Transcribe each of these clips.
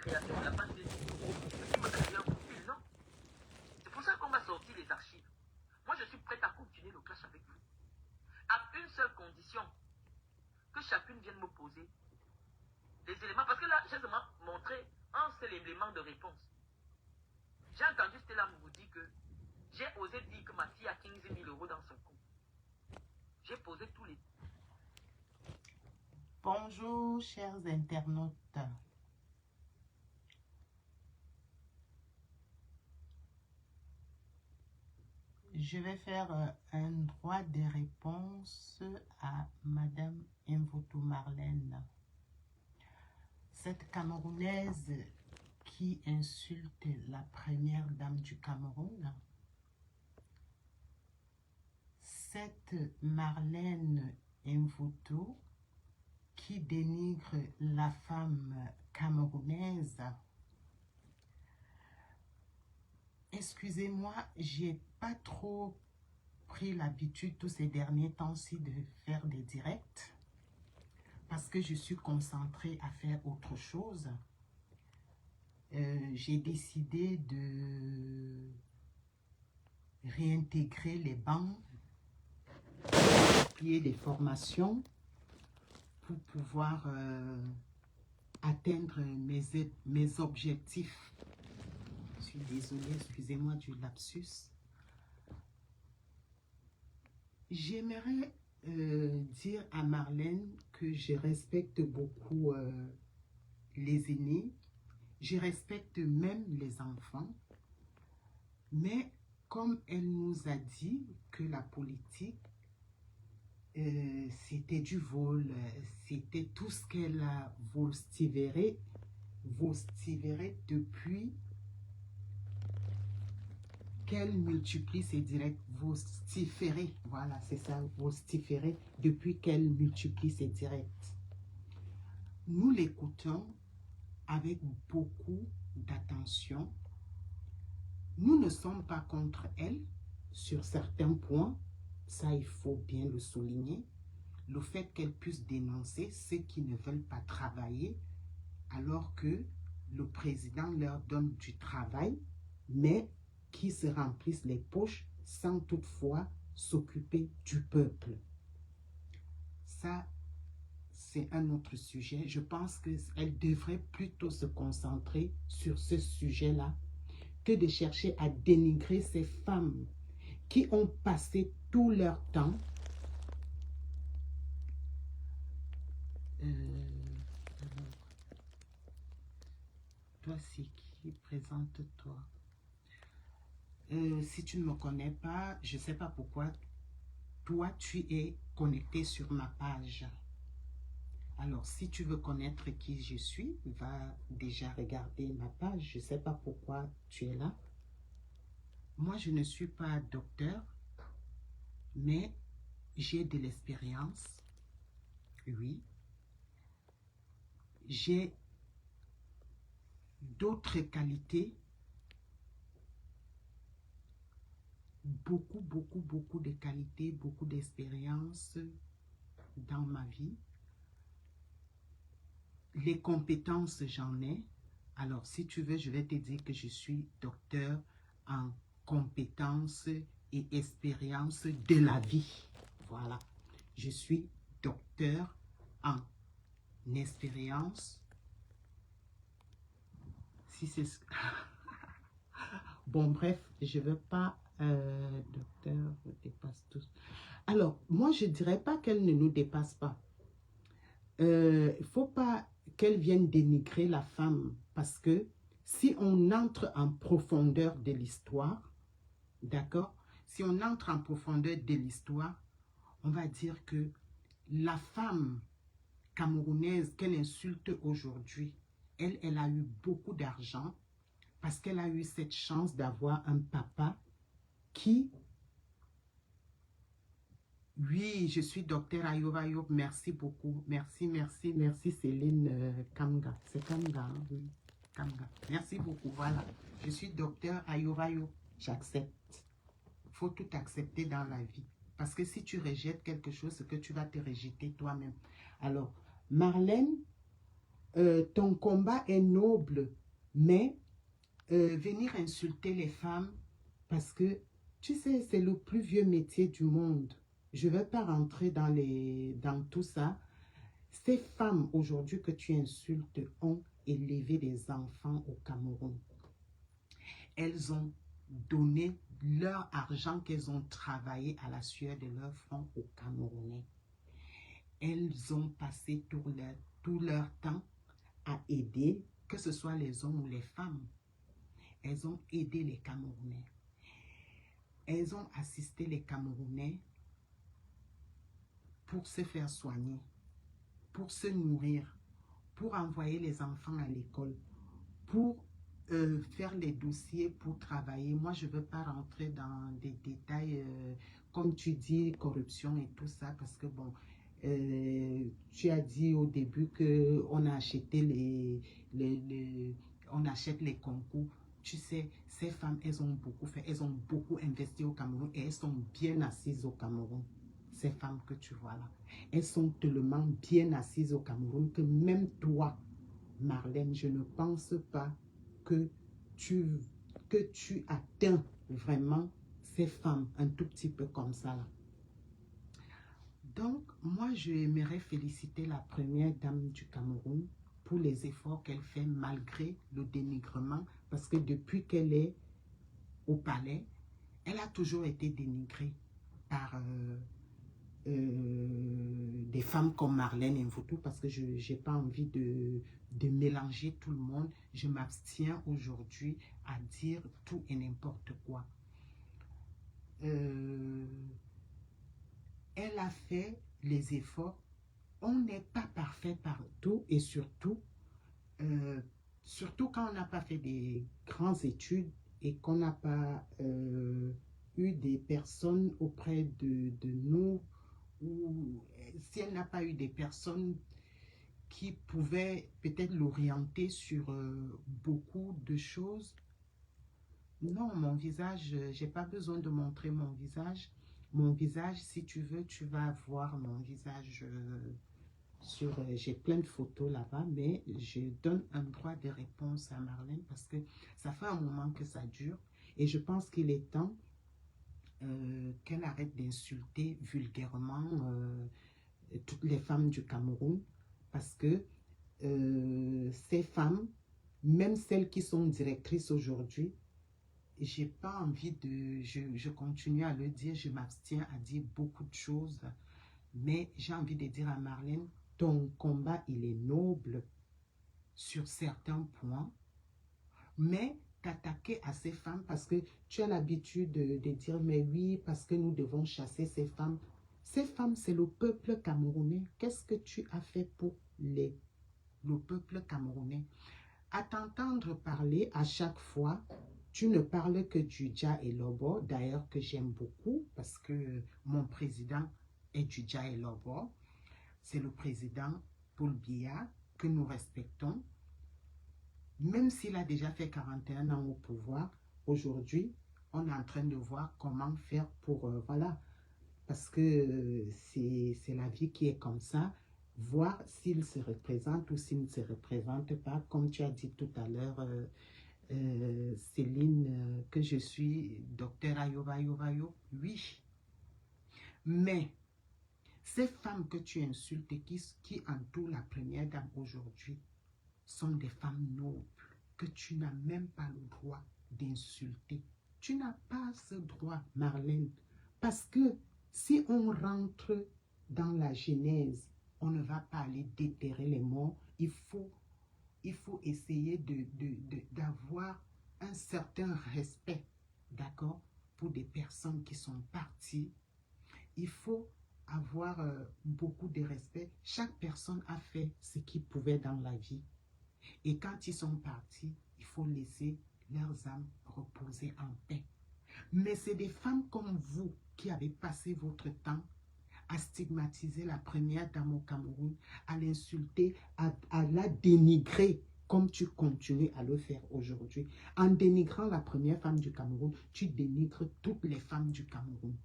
création de la page Facebook. Tu m'as donné un coup de fil, non? C'est pour ça qu'on m'a sorti les archives. Moi, je suis prête à continuer le clash avec vous. À une seule condition, que chacune vienne me poser les éléments. Parce que là, j'ai seulement montré un seul élément de réponse. J'ai entendu Stella vous dire que j'ai osé dire que ma fille a 15 000 € dans son compte. J'ai posé tous les... Bonjour, chers internautes. Je vais faire un droit de réponse à Madame Mvoto Marlène. Cette Camerounaise qui insulte la première dame du Cameroun. Cette Marlène Mvoto qui dénigre la femme camerounaise. Excusez-moi, j'ai pas trop pris l'habitude tous ces derniers temps-ci de faire des directs parce que je suis concentrée à faire autre chose. J'ai décidé de réintégrer les bancs, payer des formations pour pouvoir atteindre mes objectifs. Je suis désolée, excusez-moi du lapsus. J'aimerais dire à Marlène que je respecte beaucoup les aînés, je respecte même les enfants, mais comme elle nous a dit que la politique, c'était du vol, c'était tout ce qu'elle a vociféré depuis qu'elle multiplie ses directs, vociférer, voilà, c'est ça, vociférer, depuis qu'elle multiplie ses directs. Nous l'écoutons avec beaucoup d'attention. Nous ne sommes pas contre elle sur certains points, ça il faut bien le souligner. Le fait qu'elle puisse dénoncer ceux qui ne veulent pas travailler, alors que le président leur donne du travail, mais qui se remplissent les poches sans toutefois s'occuper du peuple. Ça, c'est un autre sujet. Je pense qu'elle devrait plutôt se concentrer sur ce sujet-là que de chercher à dénigrer ces femmes qui ont passé tout leur temps toi, c'est qui? Présente-toi. Si tu ne me connais pas, je ne sais pas pourquoi toi, tu es connecté sur ma page. Alors, si tu veux connaître qui je suis, va déjà regarder ma page. Je ne sais pas pourquoi tu es là. Moi, je ne suis pas docteur, mais j'ai de l'expérience. Oui. J'ai d'autres qualités. Beaucoup de qualités, beaucoup d'expérience dans ma vie. Les compétences, j'en ai. Alors, si tu veux, je vais te dire que je suis docteur en compétences et expérience de la vie. Voilà. Je suis docteur en expérience. Si c'est... Bon, bref, je ne veux pas... docteur, je dépasse tous. Alors, moi, je ne dirais pas qu'elle ne nous dépasse pas. Il ne faut pas qu'elle vienne dénigrer la femme parce que si on entre en profondeur de l'histoire, d'accord, si on entre en profondeur de l'histoire, on va dire que la femme camerounaise qu'elle insulte aujourd'hui, elle a eu beaucoup d'argent parce qu'elle a eu cette chance d'avoir un papa qui... Oui, je suis docteur Ayoba Yop. Merci beaucoup. Merci Céline Kamga. C'est Kamga, hein? Oui, Kamga. Merci beaucoup. Voilà. Je suis docteur Ayoba Yop. J'accepte. Il faut tout accepter dans la vie. Parce que si tu rejettes quelque chose, c'est que tu vas te rejeter toi-même. Alors, Marlène, ton combat est noble, mais venir insulter les femmes, parce que, tu sais, c'est le plus vieux métier du monde. Je ne vais pas rentrer dans tout ça. Ces femmes, aujourd'hui, que tu insultes, ont élevé des enfants au Cameroun. Elles ont donné leur argent qu'elles ont travaillé à la sueur de leur front aux Camerounais. Elles ont passé tout leur temps à aider, que ce soit les hommes ou les femmes. Elles ont aidé les Camerounais. Elles ont assisté les Camerounais pour se faire soigner, pour se nourrir, pour envoyer les enfants à l'école, pour faire les dossiers, pour travailler. Moi, je ne veux pas rentrer dans des détails, comme tu dis, corruption et tout ça, parce que bon, tu as dit au début qu'on a acheté on achète les concours. Tu sais, ces femmes, elles ont beaucoup fait, elles ont beaucoup investi au Cameroun et elles sont bien assises au Cameroun. Ces femmes que tu vois là, elles sont tellement bien assises au Cameroun que même toi, Marlène, je ne pense pas que tu atteins vraiment ces femmes un tout petit peu comme ça là. Donc, moi, j'aimerais féliciter la première dame du Cameroun pour les efforts qu'elle fait malgré le dénigrement, parce que depuis qu'elle est au palais, elle a toujours été dénigrée par des femmes comme Marlène Mvutu, parce que je n'ai pas envie de mélanger tout le monde. Je m'abstiens aujourd'hui à dire tout et n'importe quoi. Elle a fait les efforts. On n'est pas parfait partout et surtout quand on n'a pas fait des grandes études et qu'on n'a pas eu des personnes auprès de nous, ou si elle n'a pas eu des personnes qui pouvaient peut-être l'orienter sur beaucoup de choses. Non, mon visage, j'ai pas besoin de montrer mon visage. Mon visage, si tu veux, tu vas voir mon visage j'ai plein de photos là-bas, mais je donne un droit de réponse à Marlène parce que ça fait un moment que ça dure et je pense qu'il est temps qu'elle arrête d'insulter vulgairement toutes les femmes du Cameroun, parce que ces femmes, même celles qui sont directrices aujourd'hui, j'ai pas envie je continue à le dire, je m'abstiens à dire beaucoup de choses, mais j'ai envie de dire à Marlène, ton combat, il est noble sur certains points, mais t'attaquer à ces femmes parce que tu as l'habitude de dire, mais oui, parce que nous devons chasser ces femmes. Ces femmes, c'est le peuple camerounais. Qu'est-ce que tu as fait pour le peuple camerounais? À t'entendre parler à chaque fois, tu ne parles que du Dja et Lobo, d'ailleurs que j'aime beaucoup parce que mon président est du Dja et Lobo. C'est le président Paul Biya que nous respectons. Même s'il a déjà fait 41 ans au pouvoir, aujourd'hui, on est en train de voir comment faire pour, voilà, parce que c'est la vie qui est comme ça, voir s'il se représente ou s'il ne se représente pas, comme tu as dit tout à l'heure, Céline, que je suis docteur Ayovayo, oui. Mais ces femmes que tu insultes et qui entourent la première dame aujourd'hui sont des femmes nobles que tu n'as même pas le droit d'insulter. Tu n'as pas ce droit, Marlène, parce que si on rentre dans la genèse, on ne va pas aller déterrer les morts. Il faut essayer d'avoir un certain respect, d'accord, pour des personnes qui sont parties. Il faut avoir beaucoup de respect. Chaque personne a fait ce qu'il pouvait dans la vie. Et quand ils sont partis, il faut laisser leurs âmes reposer en paix. Mais c'est des femmes comme vous qui avez passé votre temps à stigmatiser la première dame au Cameroun, à l'insulter, à la dénigrer, comme tu continues à le faire aujourd'hui. En dénigrant la première femme du Cameroun, tu dénigres toutes les femmes du Cameroun.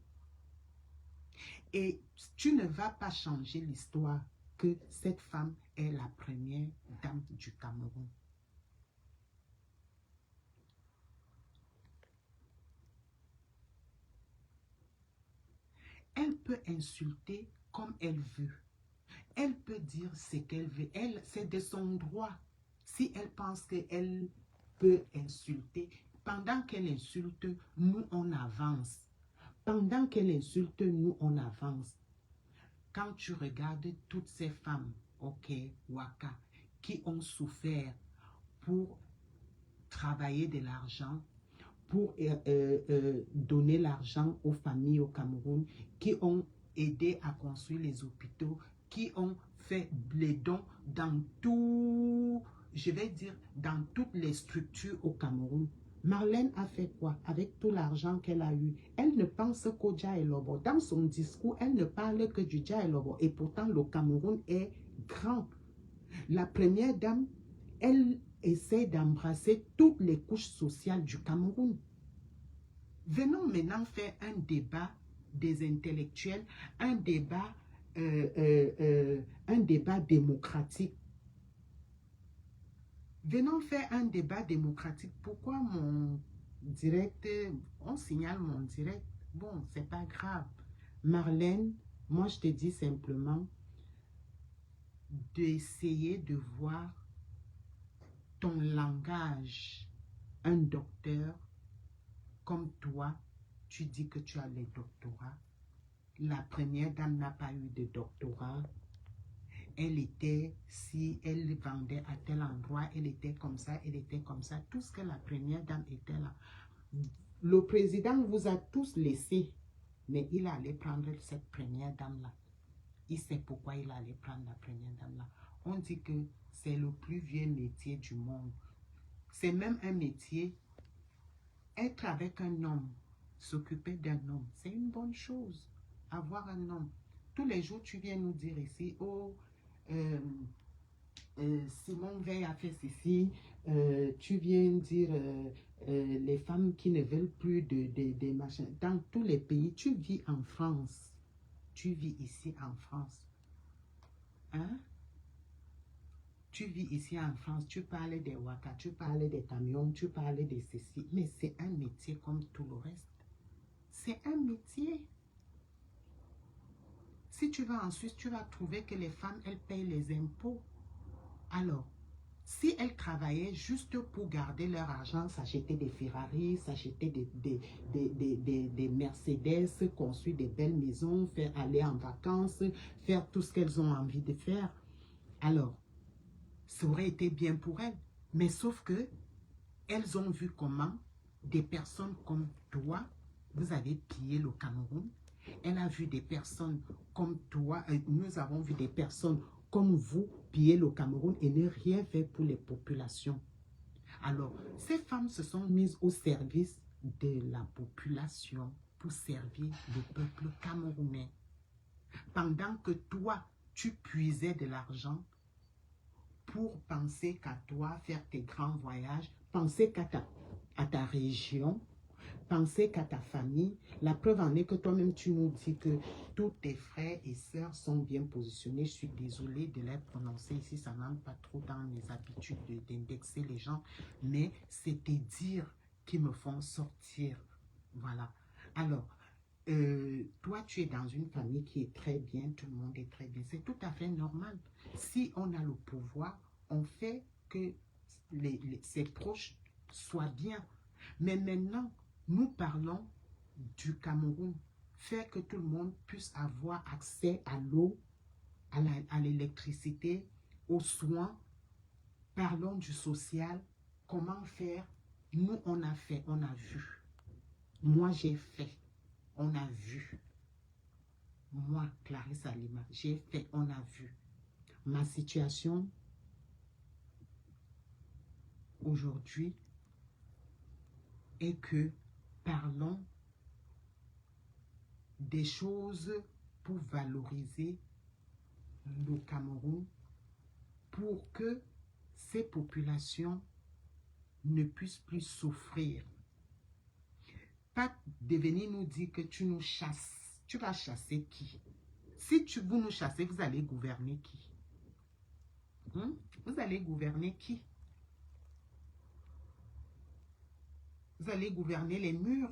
Et tu ne vas pas changer l'histoire que cette femme est la première dame du Cameroun. Elle peut insulter comme elle veut. Elle peut dire ce qu'elle veut. Elle, c'est de son droit. Si elle pense qu'elle peut insulter, pendant qu'elle insulte, nous, on avance. Pendant qu'elle insulte, nous, on avance. Quand tu regardes toutes ces femmes, ok, Waka, qui ont souffert pour travailler de l'argent, pour donner l'argent aux familles au Cameroun, qui ont aidé à construire les hôpitaux, qui ont fait les dons dans tout, je vais dire, dans toutes les structures au Cameroun. Marlène a fait quoi avec tout l'argent qu'elle a eu? Elle ne pense qu'au Dja et Lobo. Dans son discours, elle ne parle que du Dja et Lobo. Et pourtant, le Cameroun est grand. La première dame, elle essaie d'embrasser toutes les couches sociales du Cameroun. Venons maintenant faire un débat des intellectuels, un débat démocratique. Venons faire un débat démocratique. Pourquoi mon direct, on signale mon direct? Bon, c'est pas grave. Marlène, moi je te dis simplement d'essayer de voir ton langage. Un docteur comme toi, tu dis que tu as les doctorats. La première dame n'a pas eu de doctorat. Elle était, si elle vendait à tel endroit, elle était comme ça, elle était comme ça. Tout ce que la première dame était là. Le président vous a tous laissé, mais il allait prendre cette première dame-là. Il sait pourquoi il allait prendre la première dame-là. On dit que c'est le plus vieux métier du monde. C'est même un métier. Être avec un homme, s'occuper d'un homme, c'est une bonne chose. Avoir un homme. Tous les jours, tu viens nous dire ici, oh, Simone Veil a fait ceci, tu viens dire les femmes qui ne veulent plus de machins. Dans tous les pays, tu vis en France. Tu vis ici en France. Hein? Tu vis ici en France, tu parles des Waka, tu parles des camions, tu parles de ceci. Mais c'est un métier comme tout le reste. C'est un métier. Si tu vas en Suisse, tu vas trouver que les femmes, elles payent les impôts. Alors, si elles travaillaient juste pour garder leur argent, s'acheter des Ferrari, s'acheter des Mercedes, construire des belles maisons, faire aller en vacances, faire tout ce qu'elles ont envie de faire, alors, ça aurait été bien pour elles. Mais sauf que, elles ont vu comment des personnes comme toi, vous avez pillé le Cameroun. Elle a vu des personnes comme toi, nous avons vu des personnes comme vous piller le Cameroun et ne rien faire pour les populations. Alors, ces femmes se sont mises au service de la population pour servir le peuple camerounais. Pendant que toi, tu puisais de l'argent pour penser qu'à toi, faire tes grands voyages, penser qu'à ta région, penser qu'à ta famille. La preuve en est que toi-même, tu nous dis que tous tes frères et sœurs sont bien positionnés. Je suis désolée de les prononcer ici, ça n'entre pas trop dans mes habitudes d'indexer les gens, mais c'est tes dires qui me font sortir. Voilà. Alors, toi, tu es dans une famille qui est très bien, tout le monde est très bien. C'est tout à fait normal. Si on a le pouvoir, on fait que ses proches soient bien. Mais maintenant, nous parlons du Cameroun. Faire que tout le monde puisse avoir accès à l'eau, à l'électricité, aux soins. Parlons du social. Comment faire? Nous, on a fait, on a vu. Moi, j'ai fait. On a vu. Moi, Clarisse Alima, j'ai fait, on a vu. Ma situation aujourd'hui est que parlons des choses pour valoriser le Cameroun, pour que ces populations ne puissent plus souffrir. Pas de venir nous dire que tu nous chasses. Tu vas chasser qui? Si vous nous chassez, vous allez gouverner qui? Hein? Vous allez gouverner qui? Vous allez gouverner les murs.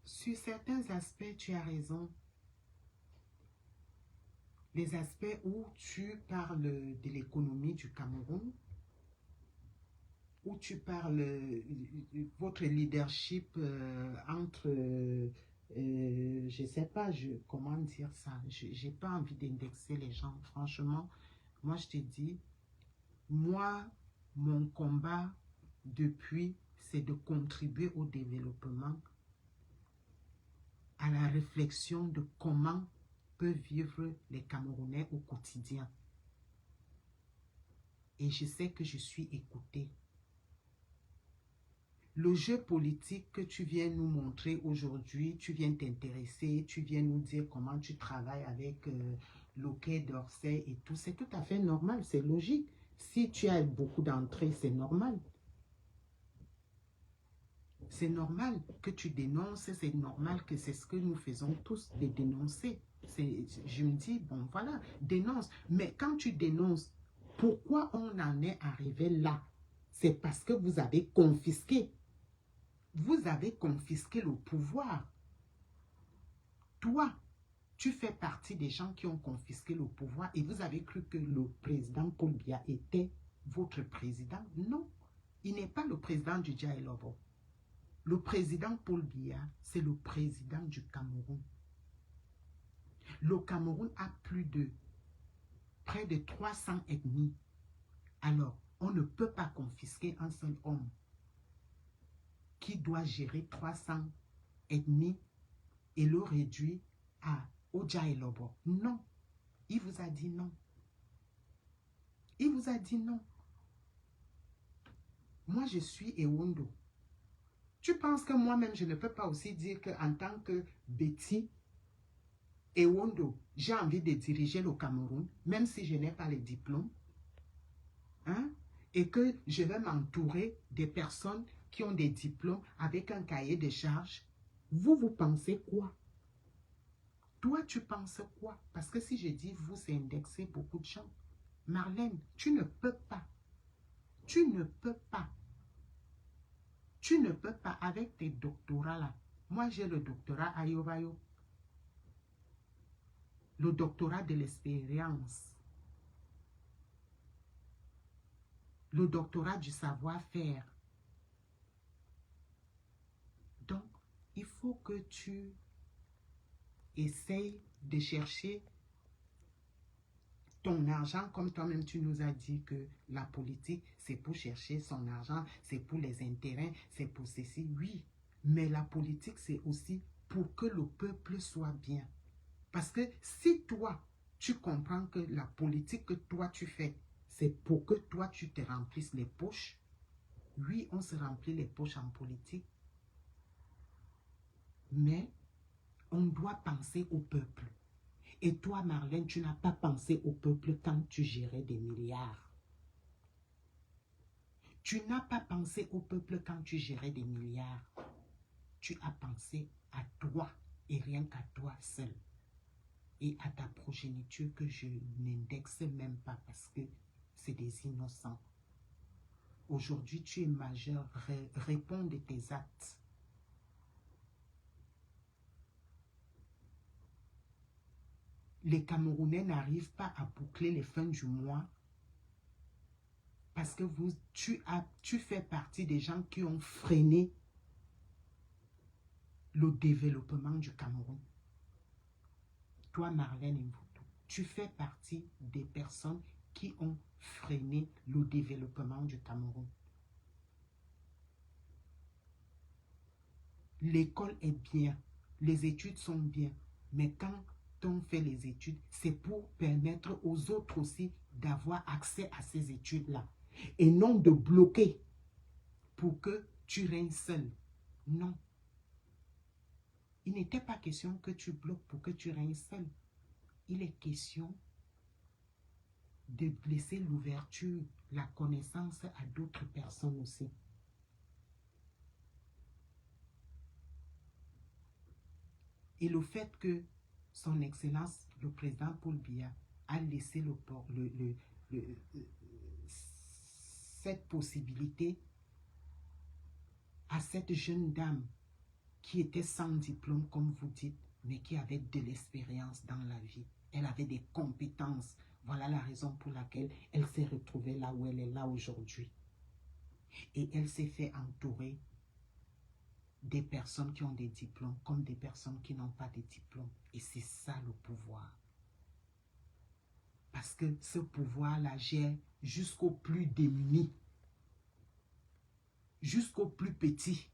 Sur certains aspects, tu as raison. Les aspects où tu parles de l'économie du Cameroun, où tu parles de votre leadership entre, je ne sais pas, comment dire ça, je n'ai pas envie d'indexer les gens, franchement. Moi, je te dis, moi, mon combat depuis, c'est de contribuer au développement, à la réflexion de comment peuvent vivre les Camerounais au quotidien. Et je sais que je suis écoutée. Le jeu politique que tu viens nous montrer aujourd'hui, tu viens t'intéresser, tu viens nous dire comment tu travailles avec le Quai d'Orsay et tout, c'est tout à fait normal, c'est logique. Si tu as beaucoup d'entrées, c'est normal. C'est normal que tu dénonces, c'est normal que c'est ce que nous faisons tous, de dénoncer. Je me dis, bon voilà, dénonce. Mais quand tu dénonces, pourquoi on en est arrivé là? C'est parce que vous avez confisqué. Vous avez confisqué le pouvoir. Toi, tu fais partie des gens qui ont confisqué le pouvoir et vous avez cru que le président Paul Biya était votre président. Non, il n'est pas le président du Djaïlobo. Le président Paul Biya, c'est le président du Cameroun. Le Cameroun a près de 300 ethnies. Alors, on ne peut pas confisquer un seul homme qui doit gérer 300 ethnies et le réduire au Djaïlobo. Non, il vous a dit non. Il vous a dit non. Moi, je suis Ewondo. Tu penses que moi-même, je ne peux pas aussi dire qu'en tant que Betty Ewondo, j'ai envie de diriger le Cameroun, même si je n'ai pas les diplômes, hein, et que je vais m'entourer des personnes qui ont des diplômes avec un cahier de charges. Vous pensez quoi? Toi, tu penses quoi? Parce que si je dis vous, c'est indexer beaucoup de gens. Marlène, tu ne peux pas. Tu ne peux pas. Tu ne peux pas avec tes doctorats là. Moi, j'ai le doctorat Ayobayo. Le doctorat de l'expérience. Le doctorat du savoir-faire. Donc, il faut que tu essayes de chercher ton argent, comme toi-même tu nous as dit que la politique, c'est pour chercher son argent, c'est pour les intérêts, c'est pour ceci, oui. Mais la politique, c'est aussi pour que le peuple soit bien. Parce que si toi, tu comprends que la politique que toi tu fais, c'est pour que toi tu te remplisses les poches, oui, on se remplit les poches en politique, mais on doit penser au peuple. Et toi, Marlène, tu n'as pas pensé au peuple quand tu gérais des milliards. Tu n'as pas pensé au peuple quand tu gérais des milliards. Tu as pensé à toi et rien qu'à toi seul. Et à ta progéniture que je n'indexe même pas parce que c'est des innocents. Aujourd'hui, tu es majeur. Réponds de tes actes. Les Camerounais n'arrivent pas à boucler les fins du mois parce que tu fais partie des gens qui ont freiné le développement du Cameroun. Toi, Marlène Mvuto, tu fais partie des personnes qui ont freiné le développement du Cameroun. L'école est bien, les études sont bien, mais quand on fait les études, c'est pour permettre aux autres aussi d'avoir accès à ces études-là. Et non de bloquer pour que tu règnes seul. Non. Il n'était pas question que tu bloques pour que tu règnes seul. Il est question de laisser l'ouverture, la connaissance à d'autres personnes aussi. Et le fait que Son Excellence, le président Paul Biya, a laissé cette possibilité à cette jeune dame qui était sans diplôme, comme vous dites, mais qui avait de l'expérience dans la vie. Elle avait des compétences. Voilà la raison pour laquelle elle s'est retrouvée là où elle est là aujourd'hui. Et elle s'est fait entourer des personnes qui ont des diplômes comme des personnes qui n'ont pas de diplômes. Et c'est ça le pouvoir. Parce que ce pouvoir-là gère jusqu'au plus démuni, jusqu'au plus petit.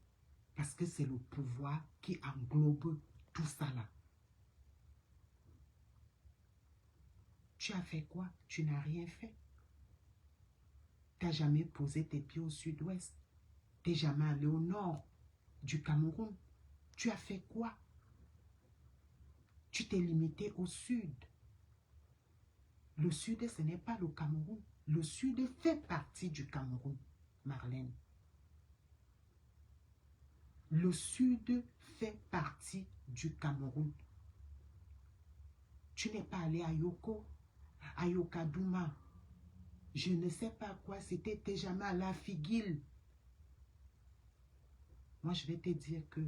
Parce que c'est le pouvoir qui englobe tout ça là. Tu as fait quoi? Tu n'as rien fait. Tu n'as jamais posé tes pieds au sud-ouest. Tu n'es jamais allé au nord du Cameroun. Tu as fait quoi? Tu t'es limité au sud. Le sud, ce n'est pas le Cameroun. Le sud fait partie du Cameroun, Marlène. Le sud fait partie du Cameroun. Tu n'es pas allé à Yoko, à Yokadouma. Je ne sais pas quoi, c'était, tu n'es jamais allé à Figuil. Moi, je vais te dire que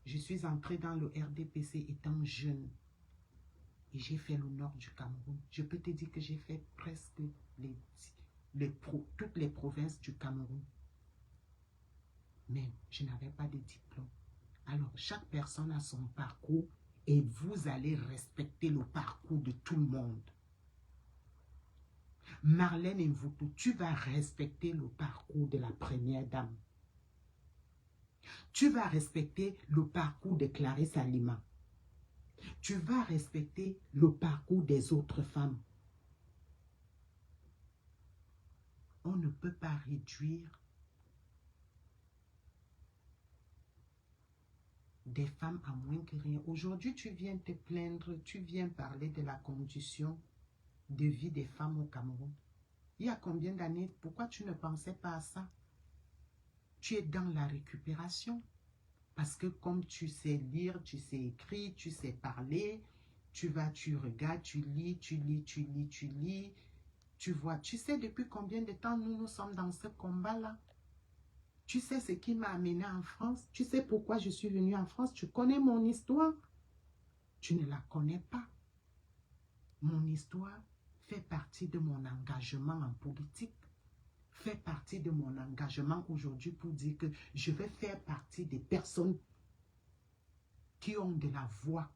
je suis entrée dans le RDPC étant jeune. Et j'ai fait le nord du Cameroun. Je peux te dire que j'ai fait presque toutes les provinces du Cameroun. Mais je n'avais pas de diplôme. Alors, chaque personne a son parcours et vous allez respecter le parcours de tout le monde. Marlène Mvutu, tu vas respecter le parcours de la première dame. Tu vas respecter le parcours de Clarisse Alima. Tu vas respecter le parcours des autres femmes. On ne peut pas réduire des femmes à moins que rien. Aujourd'hui, tu viens te plaindre, tu viens parler de la condition de vie des femmes au Cameroun. Il y a combien d'années, pourquoi tu ne pensais pas à ça? Tu es dans la récupération. Parce que comme tu sais lire, tu sais écrire, tu sais parler, tu regardes, tu lis, tu vois. Tu sais depuis combien de temps nous sommes dans ce combat-là? Tu sais ce qui m'a amené en France? Tu sais pourquoi je suis venue en France? Tu connais mon histoire? Tu ne la connais pas. Mon histoire fait partie de mon engagement en politique, fait partie de mon engagement aujourd'hui pour dire que je vais faire partie des personnes qui ont de la voix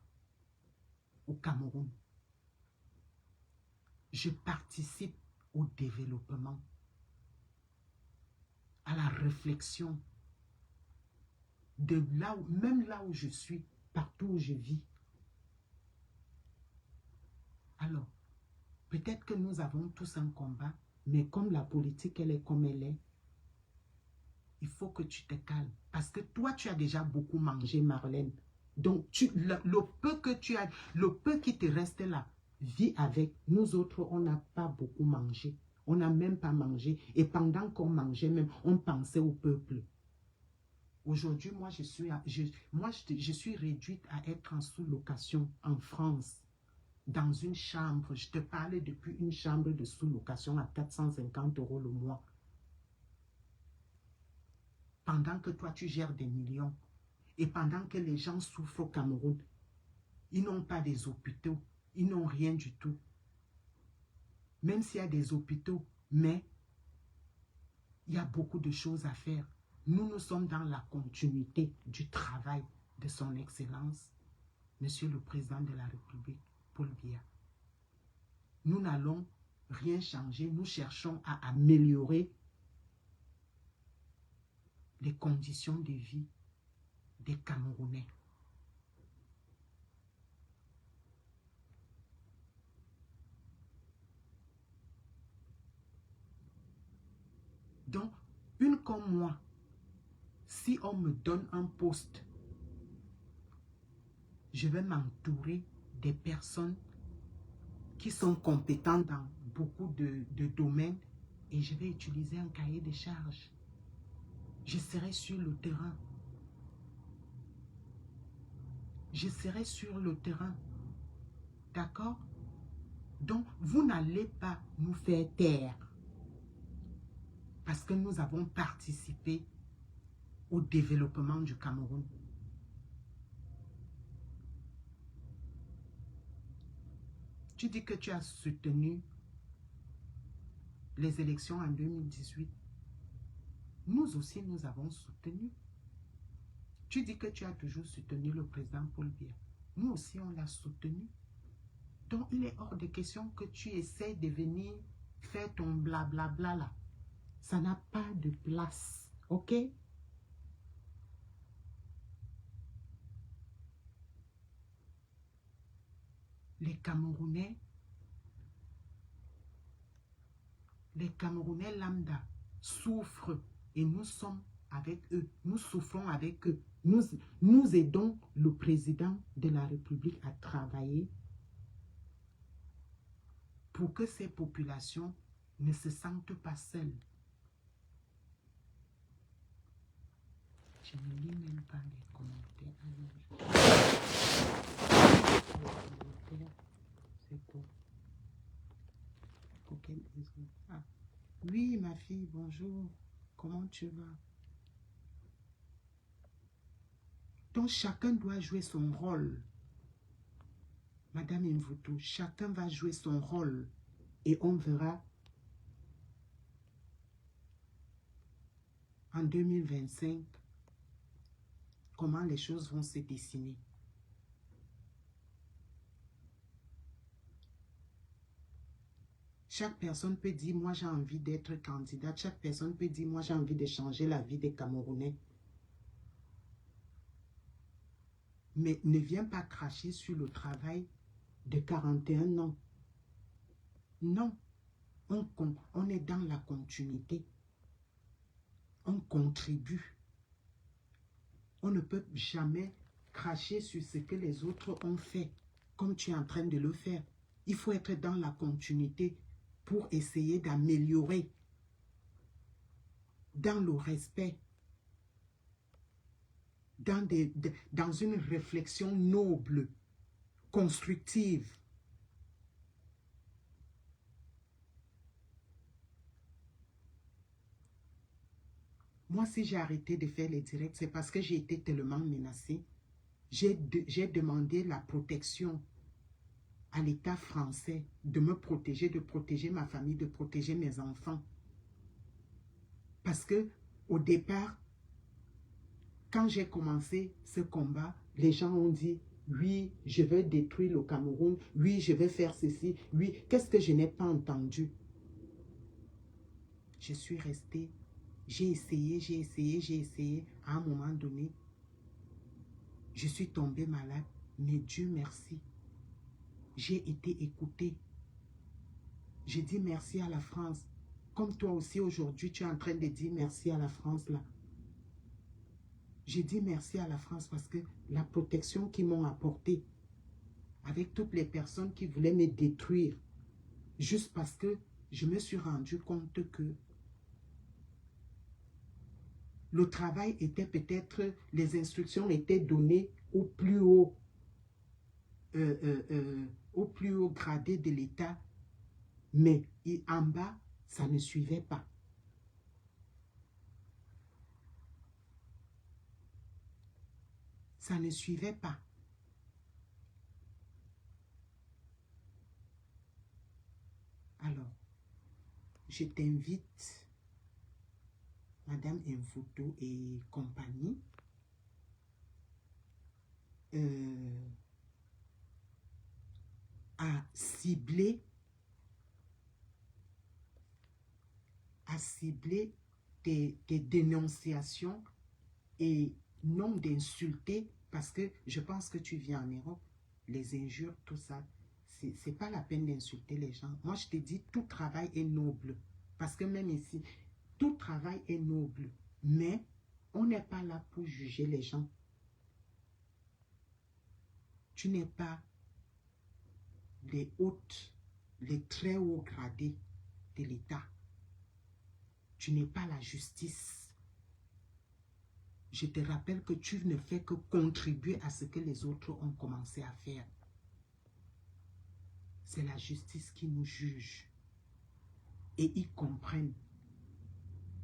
au Cameroun. Je participe au développement, à la réflexion, de là où, même là où je suis, partout où je vis. Alors, peut-être que nous avons tous un combat, mais comme la politique, elle est comme elle est, il faut que tu te calmes. Parce que toi, tu as déjà beaucoup mangé, Marlène. Donc, le peu que tu as, le peu qui te reste là, vis avec. Nous autres, on n'a pas beaucoup mangé. On n'a même pas mangé. Et pendant qu'on mangeait même, on pensait au peuple. Aujourd'hui, moi, je suis réduite à être en sous-location en France. Dans une chambre, je te parlais depuis une chambre de sous-location à 450 € le mois. Pendant que toi, tu gères des millions. Et pendant que les gens souffrent au Cameroun, ils n'ont pas des hôpitaux, ils n'ont rien du tout. Même s'il y a des hôpitaux, mais il y a beaucoup de choses à faire. Nous sommes dans la continuité du travail de son Excellence, Monsieur le Président de la République, Paul Biya. Nous n'allons rien changer, nous cherchons à améliorer les conditions de vie des Camerounais. Donc, une comme moi, si on me donne un poste, je vais m'entourer des personnes qui sont compétentes dans beaucoup de domaines et je vais utiliser un cahier de charges. Je serai sur le terrain. je serai sur le terrain. D'accord? Donc, vous n'allez pas nous faire taire. Parce que nous avons participé au développement du Cameroun. Tu dis que tu as soutenu les élections en 2018. Nous aussi, nous avons soutenu. Tu dis que tu as toujours soutenu le président Paul Biya. Nous aussi, on l'a soutenu. Donc, il est hors de question que tu essaies de venir faire ton blablabla là. Ça n'a pas de place. OK? Les Camerounais lambda souffrent et nous sommes avec eux. Nous souffrons avec eux. Nous aidons le président de la République à travailler pour que ces populations ne se sentent pas seules. Je ne lis même pas les commentaires. C'est quoi? Ah. Oui, ma fille, bonjour. Comment tu vas? Donc, chacun doit jouer son rôle. Madame Mvuto, chacun va jouer son rôle. Et on verra en 2025 comment les choses vont se dessiner. Chaque personne peut dire, moi j'ai envie d'être candidate. Chaque personne peut dire, moi j'ai envie de changer la vie des Camerounais. Mais ne viens pas cracher sur le travail de 41 ans. Non, on est dans la continuité. On contribue. On ne peut jamais cracher sur ce que les autres ont fait, comme tu es en train de le faire. Il faut être dans la continuité pour essayer d'améliorer dans le respect, dans une réflexion noble, constructive. Moi, si j'ai arrêté de faire les directs, c'est parce que j'ai été tellement menacée. J'ai demandé la protection à l'État français de me protéger, de protéger ma famille, de protéger mes enfants. Parce que au départ, quand j'ai commencé ce combat, les gens ont dit, oui, je vais détruire le Cameroun, oui, je vais faire ceci, oui. Qu'est-ce que je n'ai pas entendu? Je suis restée, j'ai essayé. À un moment donné, je suis tombée malade, mais Dieu merci, j'ai été écoutée. J'ai dit merci à la France. Comme toi aussi aujourd'hui, tu es en train de dire merci à la France là. J'ai dit merci à la France parce que la protection qu'ils m'ont apportée avec toutes les personnes qui voulaient me détruire, juste parce que je me suis rendu compte que le travail était peut-être, les instructions étaient données au plus haut gradé de l'État, mais en bas, ça ne suivait pas. Ça ne suivait pas. Alors, je t'invite, Madame Mvuto et compagnie, à cibler tes dénonciations et non d'insulter, parce que je pense que tu viens en Europe, les injures, tout ça, c'est pas la peine d'insulter les gens. Moi, je te dis, tout travail est noble, parce que même ici, tout travail est noble, mais on n'est pas là pour juger les gens. Tu n'es pas les très hauts gradés de l'État. Tu n'es pas la justice. je te rappelle que tu ne fais que contribuer à ce que les autres ont commencé à faire. C'est la justice qui nous juge. Et ils comprennent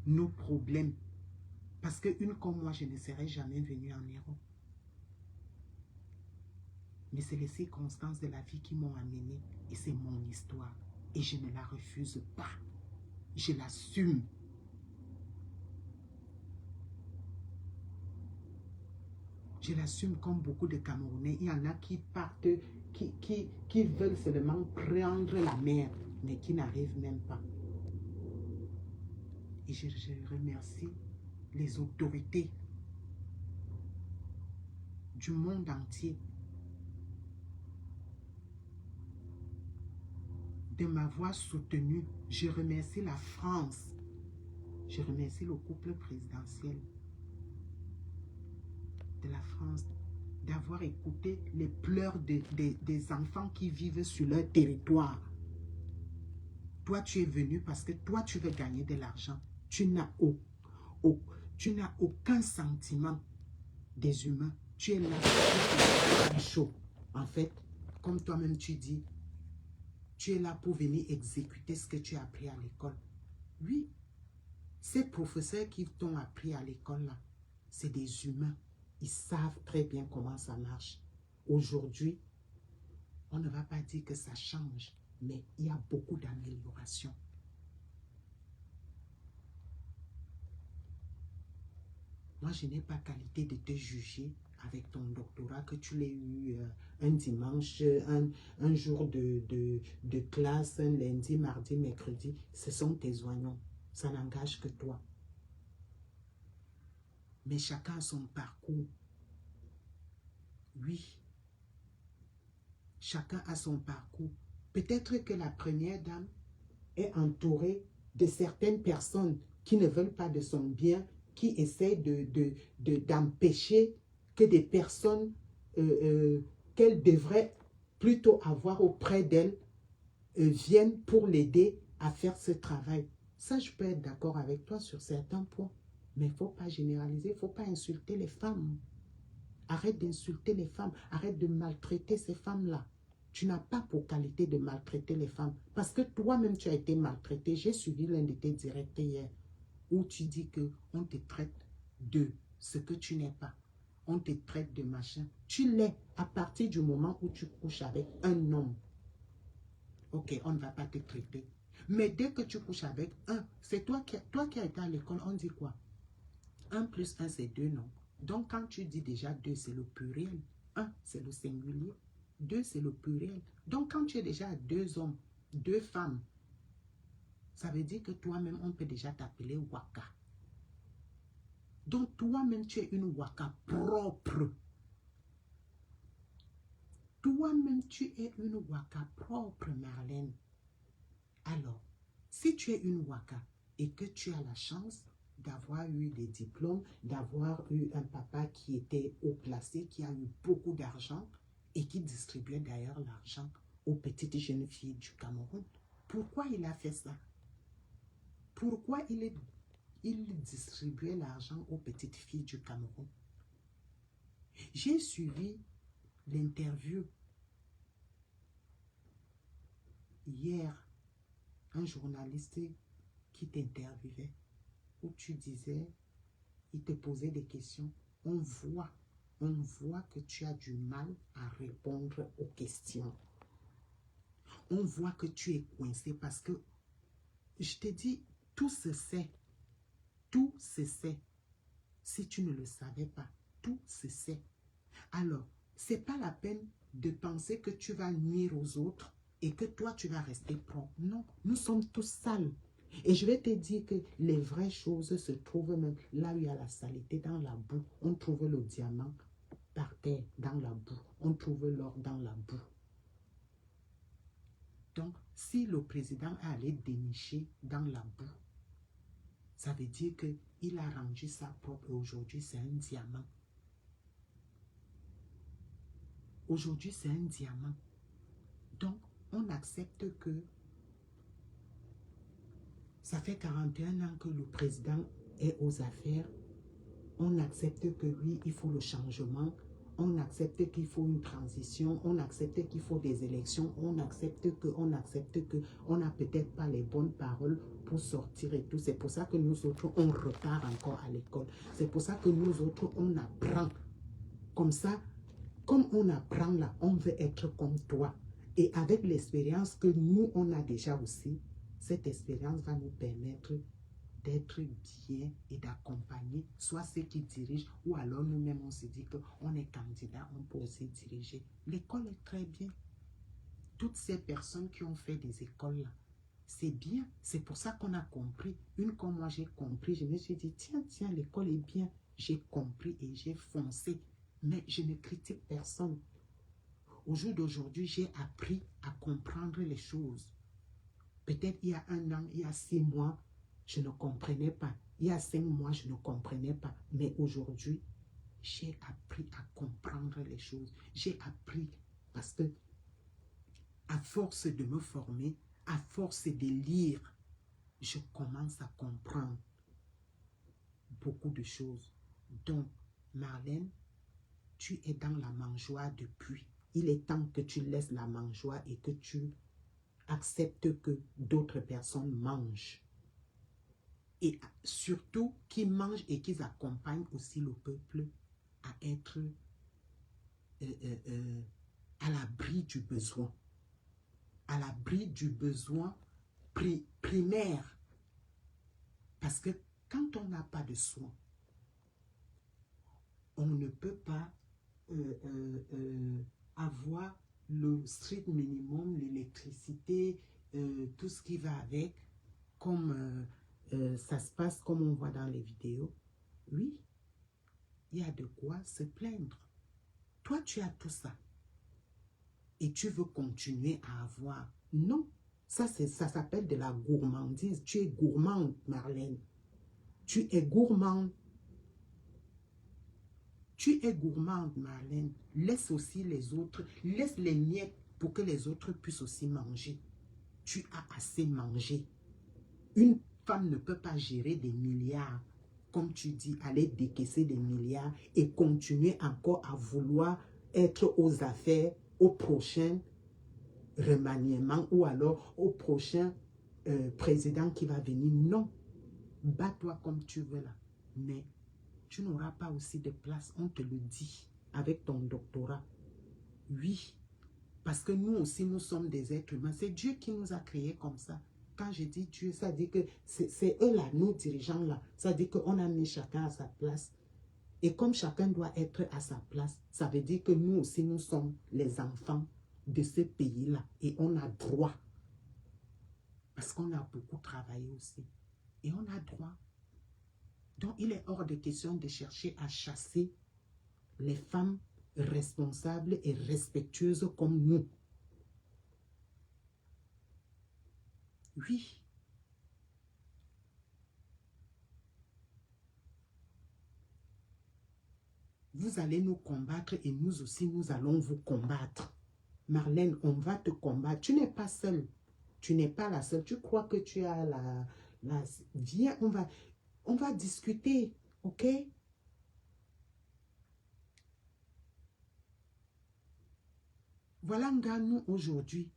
nos problèmes. Parce qu'une comme moi, je ne serais jamais venue en Europe. Mais c'est les circonstances de la vie qui m'ont amené. Et c'est mon histoire. Et je ne la refuse pas. Je l'assume. Je l'assume comme beaucoup de Camerounais. Il y en a qui partent, qui veulent seulement prendre la mer, mais qui n'arrivent même pas. Et je remercie les autorités du monde entier de m'avoir soutenu. Je remercie la France. Je remercie le couple présidentiel de la France d'avoir écouté les pleurs des enfants qui vivent sur leur territoire. Toi, tu es venu parce que toi, tu veux gagner de l'argent. Tu n'as aucun sentiment des humains. Tu es là pour chaud. En fait, comme toi-même tu dis, tu es là pour venir exécuter ce que tu as appris à l'école. Oui, ces professeurs qui t'ont appris à l'école là, c'est des humains. Ils savent très bien comment ça marche. Aujourd'hui, on ne va pas dire que ça change, mais il y a beaucoup d'améliorations. Moi, je n'ai pas qualité de te juger avec ton doctorat, que tu l'aies eu un dimanche, un jour de classe, un lundi, mardi, mercredi. Ce sont tes oignons. Ça n'engage que toi. Mais chacun a son parcours. Oui. Chacun a son parcours. Peut-être que la première dame est entourée de certaines personnes qui ne veulent pas de son bien, qui essaient d'empêcher que des personnes qu'elle devrait plutôt avoir auprès d'elle viennent pour l'aider à faire ce travail. Ça, je peux être d'accord avec toi sur certains points. Mais il ne faut pas généraliser, il ne faut pas insulter les femmes. Arrête d'insulter les femmes, arrête de maltraiter ces femmes-là. Tu n'as pas pour qualité de maltraiter les femmes. Parce que toi-même, tu as été maltraité. J'ai suivi l'un de tes directs hier où tu dis qu'on te traite de ce que tu n'es pas. On te traite de machin. Tu l'es à partir du moment où tu couches avec un homme. Ok, on ne va pas te traiter. Mais dès que tu couches avec un, c'est toi qui as été à l'école, on dit quoi? 1 plus 1, c'est 2, non? Donc, quand tu dis déjà 2, c'est le pluriel. 1, c'est le singulier. 2, c'est le pluriel. Donc, quand tu es déjà à 2 hommes, 2 femmes, ça veut dire que toi-même, on peut déjà t'appeler Waka. Donc, toi-même, tu es une Waka propre. Toi-même, tu es une Waka propre, Marlène. Alors, si tu es une Waka et que tu as la chance d'avoir eu des diplômes, d'avoir eu un papa qui était haut placé, qui a eu beaucoup d'argent et qui distribuait d'ailleurs l'argent aux petites jeunes filles du Cameroun. Pourquoi il a fait ça? Pourquoi il distribuait l'argent aux petites filles du Cameroun? J'ai suivi l'interview hier, un journaliste qui t'interviewait, où tu disais, il te posait des questions. On voit que tu as du mal à répondre aux questions. On voit que tu es coincé parce que, je te dis, tout se sait. Tout se sait. Si tu ne le savais pas, tout se sait. Alors, ce n'est pas la peine de penser que tu vas nuire aux autres et que toi, tu vas rester propre. Non, nous sommes tous sales. Et je vais te dire que les vraies choses se trouvent même là où il y a la saleté, dans la boue. On trouve le diamant par terre, dans la boue. On trouve l'or dans la boue. Donc, si le président est allé dénicher dans la boue, ça veut dire qu'il a rendu ça propre et aujourd'hui, c'est un diamant. Aujourd'hui, c'est un diamant. Donc, on accepte que ça fait 41 ans que le président est aux affaires On accepte que oui, il faut le changement. On accepte qu'il faut une transition. On accepte qu'il faut des élections. On accepte que on n'a peut-être pas les bonnes paroles pour sortir et tout. C'est pour ça que nous autres, on repart encore à l'école. C'est pour ça que nous autres, on apprend. Comme ça, comme on apprend là, on veut être comme toi. Et avec l'expérience que nous, on a déjà aussi, cette expérience va nous permettre d'être bien et d'accompagner soit ceux qui dirigent ou alors nous-mêmes on se dit qu'on est candidat, on peut aussi diriger. L'école est très bien. Toutes ces personnes qui ont fait des écoles là, c'est bien. C'est pour ça qu'on a compris. Une comme moi j'ai compris, je me suis dit tiens, l'école est bien. J'ai compris et j'ai foncé. Mais je ne critique personne. Au jour d'aujourd'hui, j'ai appris à comprendre les choses. Peut-être il y a 1 an, il y a 6 mois, je ne comprenais pas. Il y a 5 mois, je ne comprenais pas. Mais aujourd'hui, j'ai appris à comprendre les choses. J'ai appris parce que à force de me former, à force de lire, je commence à comprendre beaucoup de choses. Donc, Marlène, tu es dans la mangeoire depuis. Il est temps que tu laisses la mangeoire et que tu acceptes que d'autres personnes mangent. Et surtout qu'ils mangent et qu'ils accompagnent aussi le peuple à être à l'abri du besoin. À l'abri du besoin primaire. Parce que quand on n'a pas de soins, on ne peut pas avoir le strict minimum, l'électricité, tout ce qui va avec, comme ça se passe comme on voit dans les vidéos. Oui, il y a de quoi se plaindre. Toi, tu as tout ça. Et tu veux continuer à avoir. Non, ça s'appelle de la gourmandise. Tu es gourmande, Marlène. Tu es gourmande. Tu es gourmande, Marlène. Laisse aussi les autres, laisse les miettes pour que les autres puissent aussi manger. Tu as assez mangé. Une femme ne peut pas gérer des milliards, comme tu dis, aller décaisser des milliards et continuer encore à vouloir être aux affaires, au prochain remaniement ou alors au prochain président qui va venir. Non, bats-toi comme tu veux là, mais tu n'auras pas aussi de place, on te le dit, avec ton doctorat. Oui, parce que nous aussi, nous sommes des êtres humains. C'est Dieu qui nous a créés comme ça. Quand je dis Dieu, ça dit que c'est eux là, nos dirigeants là. Ça dit qu'on a mis chacun à sa place. Et comme chacun doit être à sa place, ça veut dire que nous aussi, nous sommes les enfants de ce pays-là. Et on a droit. Parce qu'on a beaucoup travaillé aussi. Et on a droit. Donc, il est hors de question de chercher à chasser les femmes responsables et respectueuses comme nous. Oui. Vous allez nous combattre et nous aussi, nous allons vous combattre. Marlène, on va te combattre. Tu n'es pas seule. Tu n'es pas la seule. Tu crois que tu as la... Viens, on va discuter, ok? Voilà Nganou aujourd'hui,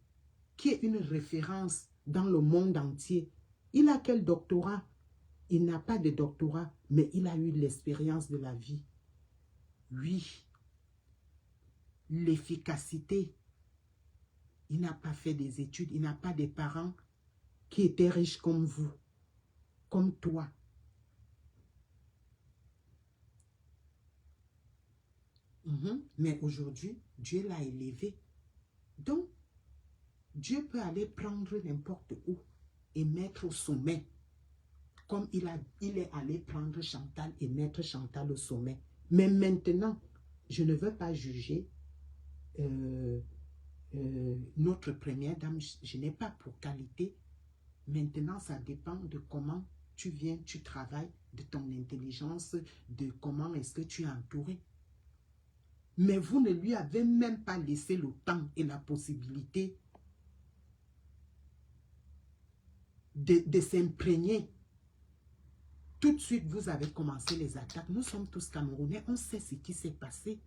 qui est une référence dans le monde entier. Il a quel doctorat? Il n'a pas de doctorat, mais il a eu l'expérience de la vie. Oui, l'efficacité. Il n'a pas fait des études, il n'a pas des parents qui étaient riches comme vous, comme toi. Mais aujourd'hui, Dieu l'a élevé. Donc, Dieu peut aller prendre n'importe où et mettre au sommet. Comme il est allé prendre Chantal et mettre Chantal au sommet. Mais maintenant, je ne veux pas juger notre première dame. Je n'ai pas pour qualité. Maintenant, ça dépend de comment tu viens, tu travailles, de ton intelligence, de comment est-ce que tu es entouré. Mais vous ne lui avez même pas laissé le temps et la possibilité de s'imprégner Tout de suite, vous avez commencé les attaques. Nous sommes tous Camerounais, on sait ce qui s'est passé.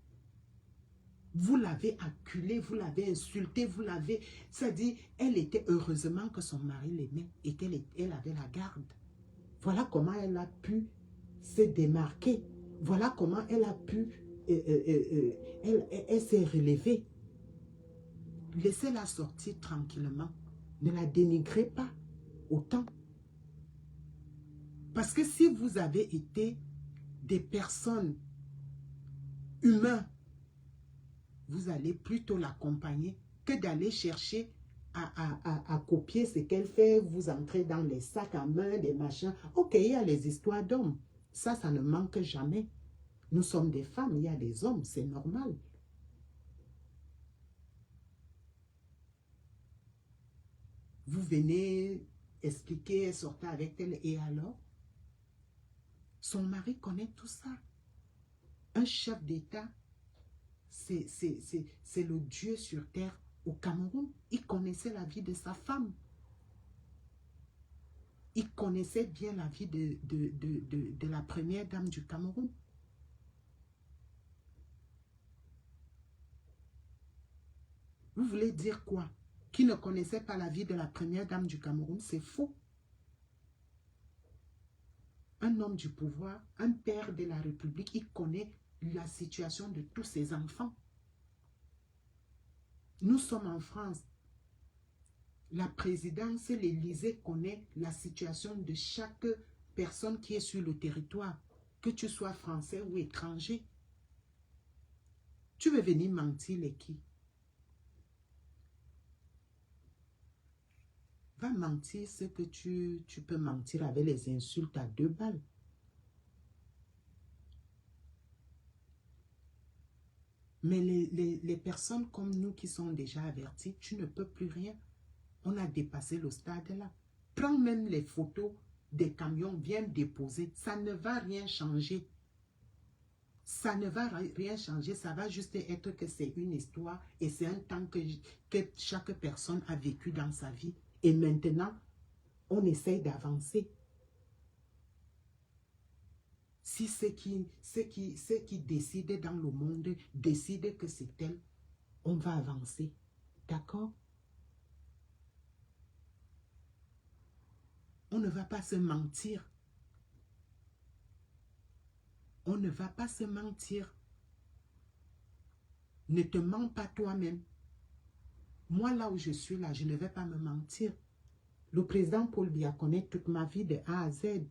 Vous l'avez acculée, vous l'avez insultée, vous l'avez... C'est-à-dire, elle était heureusement que son mari l'aimait et elle avait la garde. Voilà comment elle a pu se démarquer. Voilà comment elle a pu... elle s'est relevée. Laissez-la sortir tranquillement. Ne la dénigrez pas autant. Parce que si vous avez été des personnes humaines, vous allez plutôt l'accompagner que d'aller chercher à copier ce qu'elle fait. Vous entrez dans les sacs à main, des machins. Ok, il y a les histoires d'hommes. Ça ne manque jamais. Nous sommes des femmes, il y a des hommes, c'est normal. Vous venez expliquer, elle sortait avec elle et alors? Son mari connaît tout ça. Un chef d'État, c'est le Dieu sur terre au Cameroun. Il connaissait la vie de sa femme. Il connaissait bien la vie de la première dame du Cameroun. Vous voulez dire quoi? Qui ne connaissait pas la vie de la première dame du Cameroun? C'est faux. Un homme du pouvoir, un père de la République, il connaît la situation de tous ses enfants. Nous sommes en France. La présidence, l'Élysée connaît la situation de chaque personne qui est sur le territoire, que tu sois français ou étranger. Tu veux venir mentir les qui? Va mentir ce que tu peux mentir avec les insultes à 2 balles. Mais les personnes comme nous qui sont déjà averties, tu ne peux plus rien. On a dépassé le stade là. Prends même les photos des camions, viens déposer. Ça ne va rien changer. Ça ne va rien changer. Ça va juste être que c'est une histoire et c'est un temps que chaque personne a vécu dans sa vie. Et maintenant, on essaye d'avancer. Si ceux qui décident dans le monde décident que c'est tel, on va avancer. D'accord? On ne va pas se mentir. On ne va pas se mentir. Ne te mens pas toi-même. Moi, là où je suis là, je ne vais pas me mentir. Le président Paul Biya connaît toute ma vie de A à Z.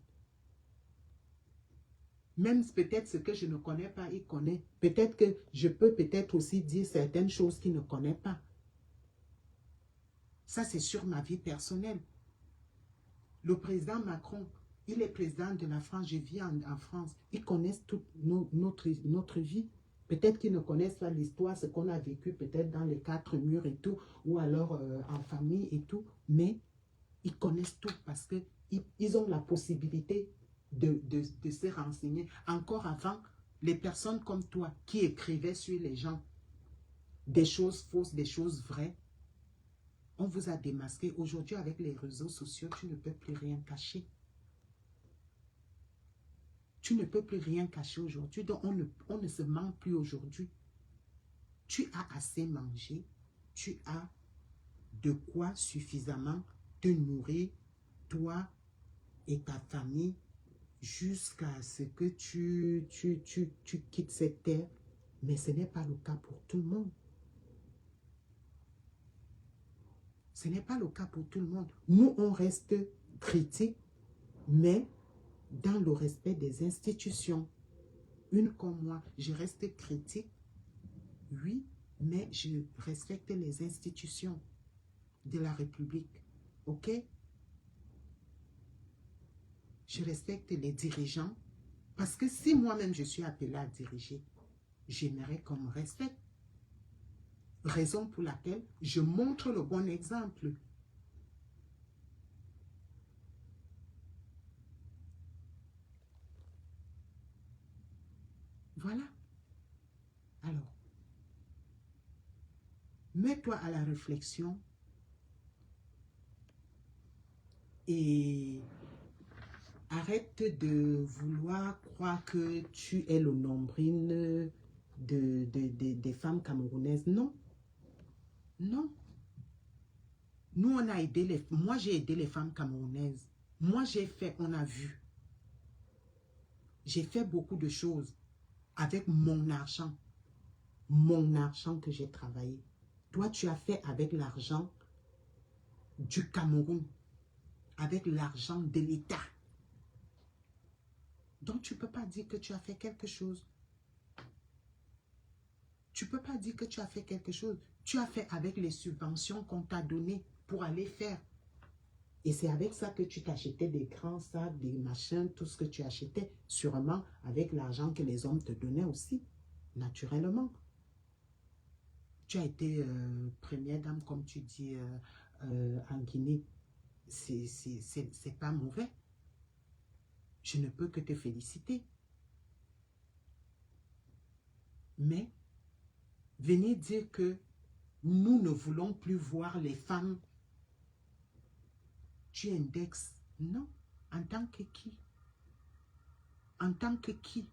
Même peut-être ce que je ne connais pas, il connaît. Peut-être que je peux peut-être aussi dire certaines choses qu'il ne connaît pas. Ça, c'est sur ma vie personnelle. Le président Macron, il est président de la France, je vis en France. Ils connaissent toute notre vie. Peut-être qu'ils ne connaissent pas l'histoire, ce qu'on a vécu peut-être dans les 4 murs et tout, ou alors en famille et tout, mais ils connaissent tout parce qu'ils ont la possibilité de se renseigner. Encore avant, les personnes comme toi qui écrivaient sur les gens des choses fausses, des choses vraies, on vous a démasqué. Aujourd'hui, avec les réseaux sociaux, tu ne peux plus rien cacher. Tu ne peux plus rien cacher aujourd'hui. Donc, on ne se ment plus aujourd'hui. Tu as assez mangé. Tu as de quoi suffisamment te nourrir, toi et ta famille, jusqu'à ce que tu quittes cette terre. Mais ce n'est pas le cas pour tout le monde. Ce n'est pas le cas pour tout le monde. Nous, on reste critiques, mais dans le respect des institutions. Une comme moi, je reste critique, oui, mais je respecte les institutions de la République. Ok? Je respecte les dirigeants parce que si moi-même je suis appelée à diriger, j'aimerais qu'on me respecte. Raison pour laquelle je montre le bon exemple. Voilà. Alors, mets-toi à la réflexion et arrête de vouloir croire que tu es le nombril des femmes camerounaises. Non, non. Nous, on a aidé les... Moi, j'ai aidé les femmes camerounaises. Moi, j'ai fait, on a vu. J'ai fait beaucoup de choses avec mon argent. Mon argent que j'ai travaillé. Toi, tu as fait avec l'argent du Cameroun. Avec l'argent de l'État. Donc, tu ne peux pas dire que tu as fait quelque chose. Tu ne peux pas dire que tu as fait quelque chose. Tu as fait avec les subventions qu'on t'a données pour aller faire. Et c'est avec ça que tu t'achetais des grands sacs, des machins, tout ce que tu achetais, sûrement avec l'argent que les hommes te donnaient aussi, naturellement. Tu as été première dame, comme tu dis, en Guinée. C'est pas mauvais. Je ne peux que te féliciter. Mais, venez dire que nous ne voulons plus voir les femmes. Tu indexes. Non. En tant que qui? En tant que qui?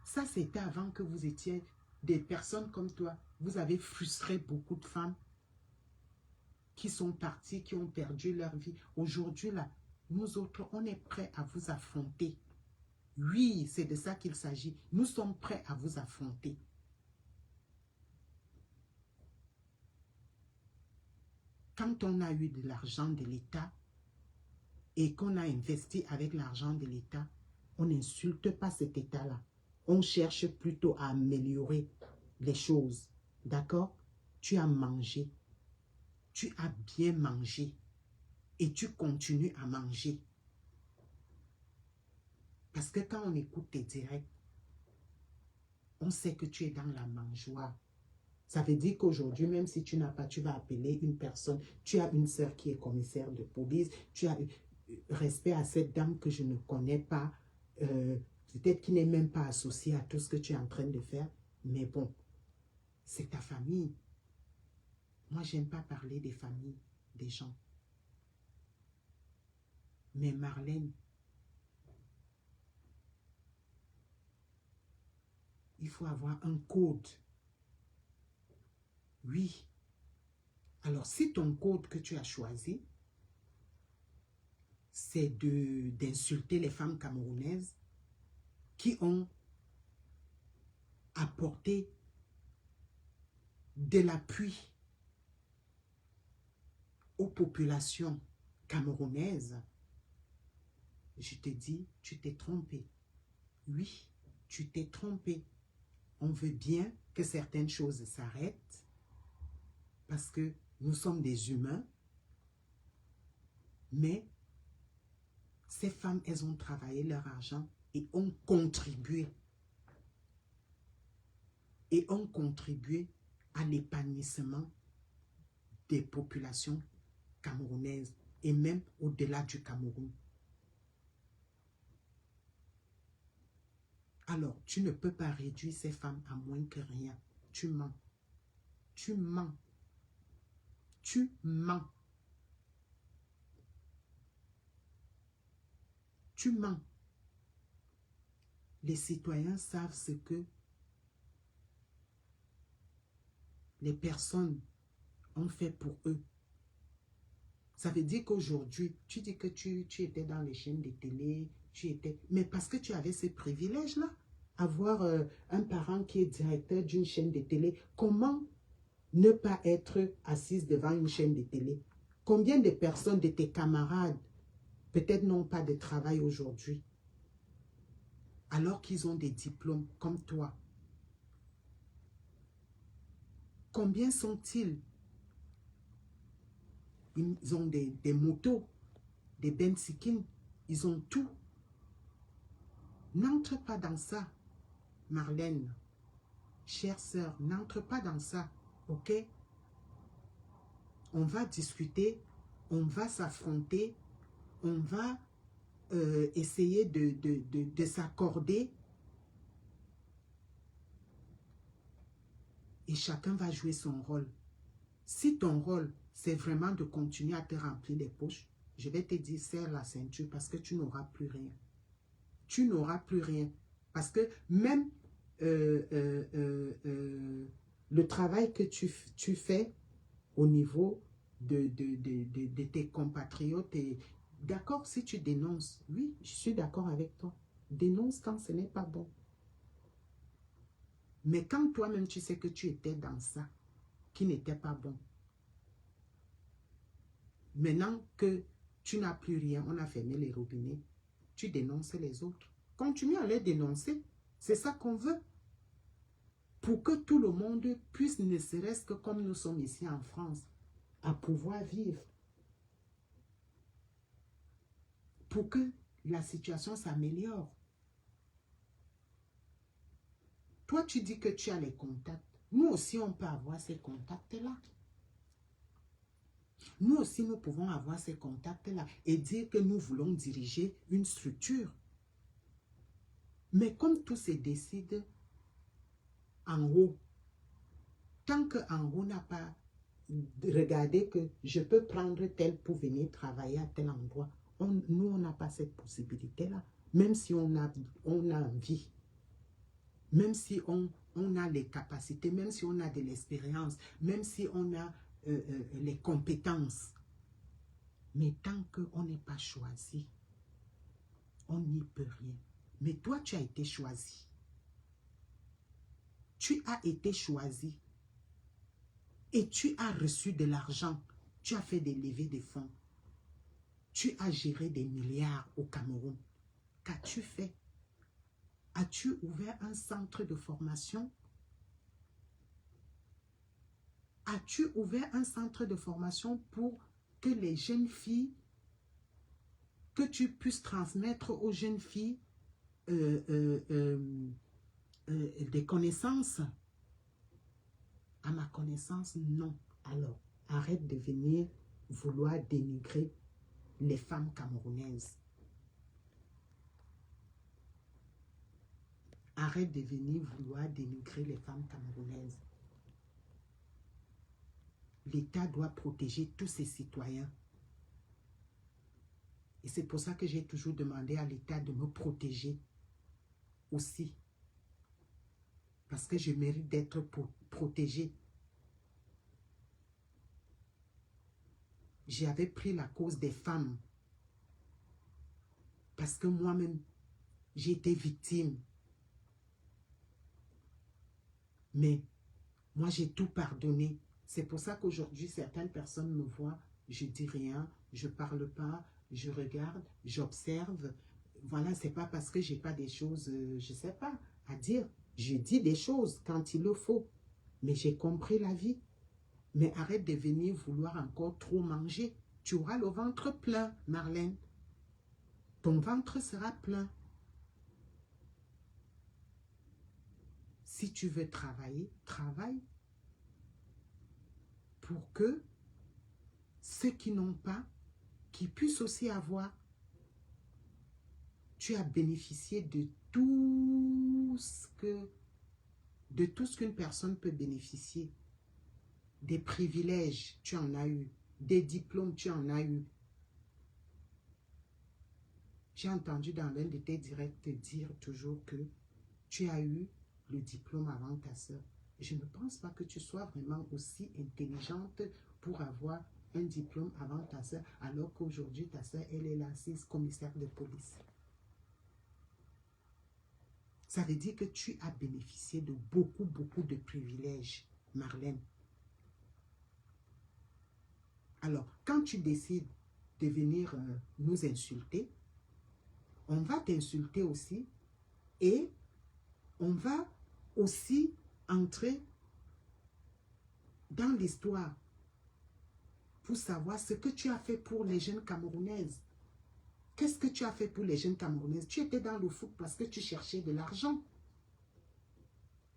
Ça, c'était avant que vous étiez des personnes comme toi. Vous avez frustré beaucoup de femmes qui sont parties, qui ont perdu leur vie. Aujourd'hui, là, nous autres, on est prêts à vous affronter. Oui, c'est de ça qu'il s'agit. Nous sommes prêts à vous affronter. Quand on a eu de l'argent de l'État et qu'on a investi avec l'argent de l'État, on n'insulte pas cet État-là. On cherche plutôt à améliorer les choses. D'accord? Tu as mangé. Tu as bien mangé. Et tu continues à manger. Parce que quand on écoute tes directs, on sait que tu es dans la mangeoire. Ça veut dire qu'aujourd'hui, même si tu n'as pas, tu vas appeler une personne. Tu as une sœur qui est commissaire de police. Tu as respect à cette dame que je ne connais pas. Peut-être qui n'est même pas associée à tout ce que tu es en train de faire. Mais bon, c'est ta famille. Moi, j'aime pas parler des familles des gens. Mais Marlène, il faut avoir un code. Oui. Alors, si ton code que tu as choisi, c'est d'insulter les femmes camerounaises qui ont apporté de l'appui aux populations camerounaises, je te dis, tu t'es trompé. Oui, tu t'es trompé. On veut bien que certaines choses s'arrêtent parce que nous sommes des humains, mais ces femmes, elles ont travaillé leur argent et ont contribué. Et ont contribué à l'épanouissement des populations camerounaises et même au-delà du Cameroun. Alors, tu ne peux pas réduire ces femmes à moins que rien. Tu mens. Tu mens. Tu mens. Tu mens. Les citoyens savent ce que les personnes ont fait pour eux. Ça veut dire qu'aujourd'hui, tu dis que tu étais dans les chaînes de télé, mais parce que tu avais ces privilèges-là, avoir un parent qui est directeur d'une chaîne de télé, comment ne pas être assise devant une chaîne de télé? Combien de personnes de tes camarades peut-être n'ont pas de travail aujourd'hui, alors qu'ils ont des diplômes comme toi? Combien sont-ils? Ils ont des motos, des bensikins, ils ont tout. N'entre pas dans ça, Marlène. Chère sœur, n'entre pas dans ça, ok? On va discuter, on va s'affronter, on va essayer de s'accorder et chacun va jouer son rôle. Si ton rôle, c'est vraiment de continuer à te remplir les poches, je vais te dire, serre la ceinture parce que tu n'auras plus rien. Tu n'auras plus rien. Parce que même le travail que tu fais au niveau de tes compatriotes, d'accord, si tu dénonces, oui, je suis d'accord avec toi. Dénonce quand ce n'est pas bon. Mais quand toi-même tu sais que tu étais dans ça, qui n'était pas bon, maintenant que tu n'as plus rien, on a fermé les robinets, tu dénonces les autres. Continue à les dénoncer. C'est ça qu'on veut. Pour que tout le monde puisse, ne serait-ce que comme nous sommes ici en France, à pouvoir vivre. Pour que la situation s'améliore. Toi, tu dis que tu as les contacts. Nous aussi, on peut avoir ces contacts-là. Nous aussi, nous pouvons avoir ces contacts-là et dire que nous voulons diriger une structure. Mais comme tout se décide en haut, tant qu'en haut n'a pas regardé que je peux prendre tel pour venir travailler à tel endroit, nous, on n'a pas cette possibilité-là. Même si on a envie, même si on a les capacités, même si on a de l'expérience, même si on a les compétences. Mais tant qu'on n'est pas choisi, on n'y peut rien. Mais toi, tu as été choisi. Tu as été choisi. Et tu as reçu de l'argent. Tu as fait des levées de fonds. Tu as géré des milliards au Cameroun. Qu'as-tu fait? As-tu ouvert un centre de formation? As-tu ouvert un centre de formation pour que les jeunes filles, que tu puisses transmettre aux jeunes filles des connaissances? À ma connaissance, non. Alors, arrête de venir vouloir dénigrer les femmes camerounaises. Arrête de venir vouloir dénigrer les femmes camerounaises. L'État doit protéger tous ses citoyens. Et c'est pour ça que j'ai toujours demandé à l'État de me protéger aussi. Parce que je mérite d'être protégée. J'avais pris la cause des femmes. Parce que moi-même, j'ai été victime. Mais moi, j'ai tout pardonné. C'est pour ça qu'aujourd'hui, certaines personnes me voient, je dis rien, je parle pas, je regarde, j'observe. Voilà, c'est pas parce que j'ai pas des choses, je sais pas, à dire. Je dis des choses quand il le faut. Mais j'ai compris la vie. Mais arrête de venir vouloir encore trop manger. Tu auras le ventre plein, Marlène. Ton ventre sera plein. Si tu veux travailler, travaille. Pour que ceux qui n'ont pas, qui puissent aussi avoir. Tu as bénéficié de tout ce qu'une personne peut bénéficier. Des privilèges, tu en as eu. Des diplômes, tu en as eu. J'ai entendu dans l'un de tes directs dire toujours que tu as eu le diplôme avant ta soeur. Je ne pense pas que tu sois vraiment aussi intelligente pour avoir un diplôme avant ta soeur, alors qu'aujourd'hui, ta soeur, elle est l'assise commissaire de police. Ça veut dire que tu as bénéficié de beaucoup de privilèges, Marlène. Alors, quand tu décides de venir nous insulter, on va t'insulter aussi et on va aussi entrer dans l'histoire pour savoir ce que tu as fait pour les jeunes Camerounaises. Qu'est-ce que tu as fait pour les jeunes Camerounaises? Tu étais dans le foot parce que tu cherchais de l'argent.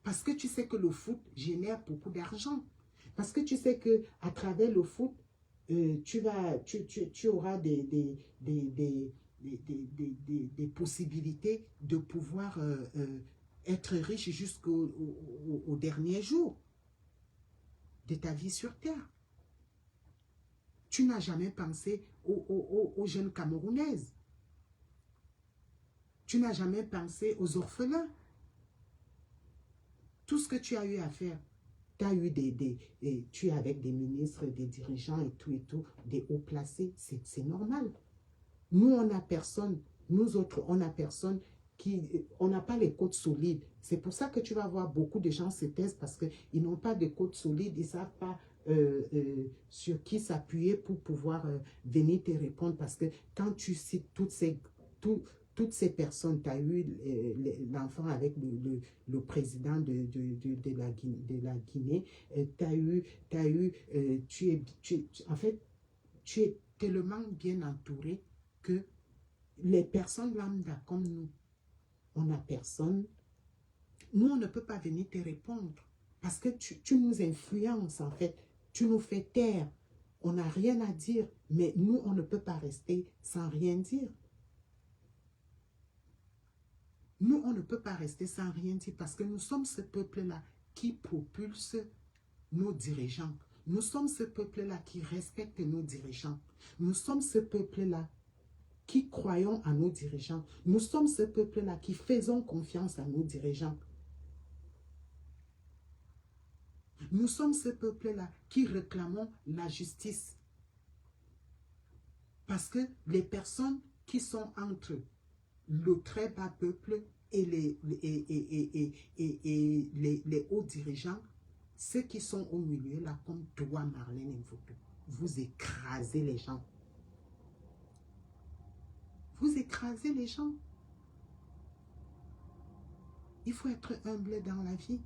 Parce que tu sais que le foot génère beaucoup d'argent. Parce que tu sais qu'à travers le foot, tu auras des possibilités de pouvoir être riche jusqu'au dernier jour de ta vie sur terre. Tu n'as jamais pensé aux jeunes Camerounaises. Tu n'as jamais pensé aux orphelins. Tout ce que tu as eu à faire, tu as eu tu es avec des ministres, des dirigeants et tout, des hauts placés, c'est normal. Nous, on n'a personne, nous autres, on n'a personne on n'a pas les côtes solides. C'est pour ça que tu vas voir beaucoup de gens se taisent parce qu'ils n'ont pas de côtes solides, ils ne savent pas sur qui s'appuyer pour pouvoir venir te répondre. Parce que quand tu cites toutes ces personnes, tu as eu l'enfant avec le président de la Guinée, en fait, tu es tellement bien entouré que les personnes lambda comme nous, on n'a personne. Nous, on ne peut pas venir te répondre parce que tu nous influences en fait. Tu nous fais taire. On n'a rien à dire, mais nous, on ne peut pas rester sans rien dire. Nous, on ne peut pas rester sans rien dire parce que nous sommes ce peuple-là qui propulse nos dirigeants. Nous sommes ce peuple-là qui respecte nos dirigeants. Nous sommes ce peuple-là qui croyons à nos dirigeants. Nous sommes ce peuple-là qui faisons confiance à nos dirigeants. Nous sommes ce peuple-là qui réclamons la justice. Parce que les personnes qui sont entre le très bas peuple et les hauts dirigeants, ceux qui sont au milieu, là, comme toi, Marlène Mvoto, vous écrasez les gens. Vous écrasez les gens. Il faut être humble dans la vie.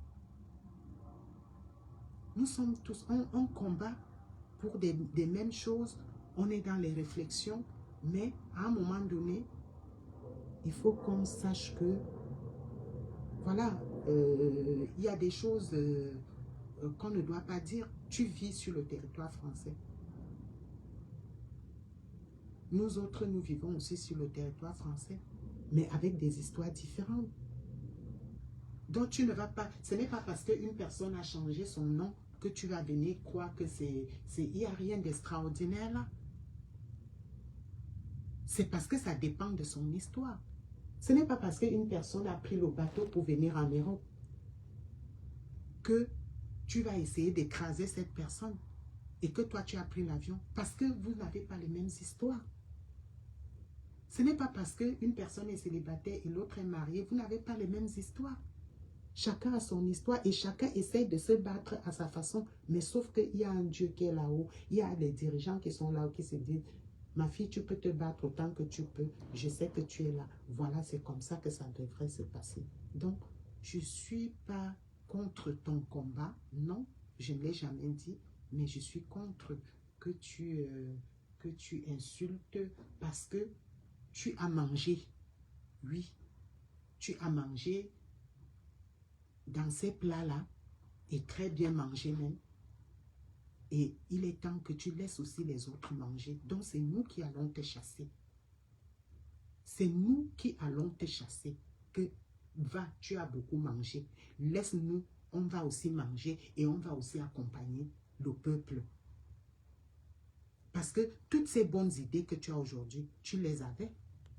Nous sommes tous, on combat pour des mêmes choses. On est dans les réflexions. Mais à un moment donné, il faut qu'on sache que, voilà, il y a des choses qu'on ne doit pas dire. Tu vis sur le territoire français. Nous autres, nous vivons aussi sur le territoire français, mais avec des histoires différentes. Donc tu ne vas pas, ce n'est pas parce qu'une personne a changé son nom que tu vas venir croire que il n'y a rien d'extraordinaire là. C'est parce que ça dépend de son histoire. Ce n'est pas parce qu'une personne a pris le bateau pour venir en Europe que tu vas essayer d'écraser cette personne et que toi tu as pris l'avion parce que vous n'avez pas les mêmes histoires. Ce n'est pas parce qu'une personne est célibataire et l'autre est mariée, vous n'avez pas les mêmes histoires. Chacun a son histoire et chacun essaie de se battre à sa façon. Mais sauf qu'il y a un Dieu qui est là-haut. Il y a les dirigeants qui sont là-haut qui se disent, ma fille, tu peux te battre autant que tu peux. Je sais que tu es là. Voilà, c'est comme ça que ça devrait se passer. Donc, je ne suis pas contre ton combat. Non, je ne l'ai jamais dit. Mais je suis contre que tu insultes parce que tu as mangé. Oui, tu as mangé dans ces plats-là, et très bien mangé même. Et il est temps que tu laisses aussi les autres manger. Donc c'est nous qui allons te chasser. C'est nous qui allons te chasser. Que va, tu as beaucoup mangé. Laisse-nous, on va aussi manger et on va aussi accompagner le peuple. Parce que toutes ces bonnes idées que tu as aujourd'hui, tu les avais.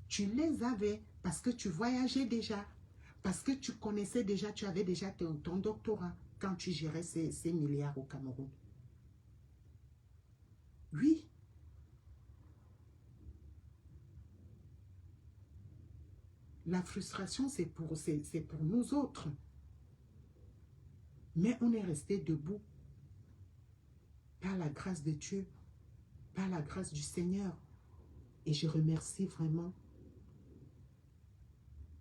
Tu les avais parce que tu voyageais déjà. Parce que tu connaissais déjà, tu avais déjà ton doctorat quand tu gérais ces milliards au Cameroun. Oui. La frustration, c'est pour nous autres. Mais on est resté debout. Par la grâce de Dieu. Par la grâce du Seigneur. Et je remercie vraiment.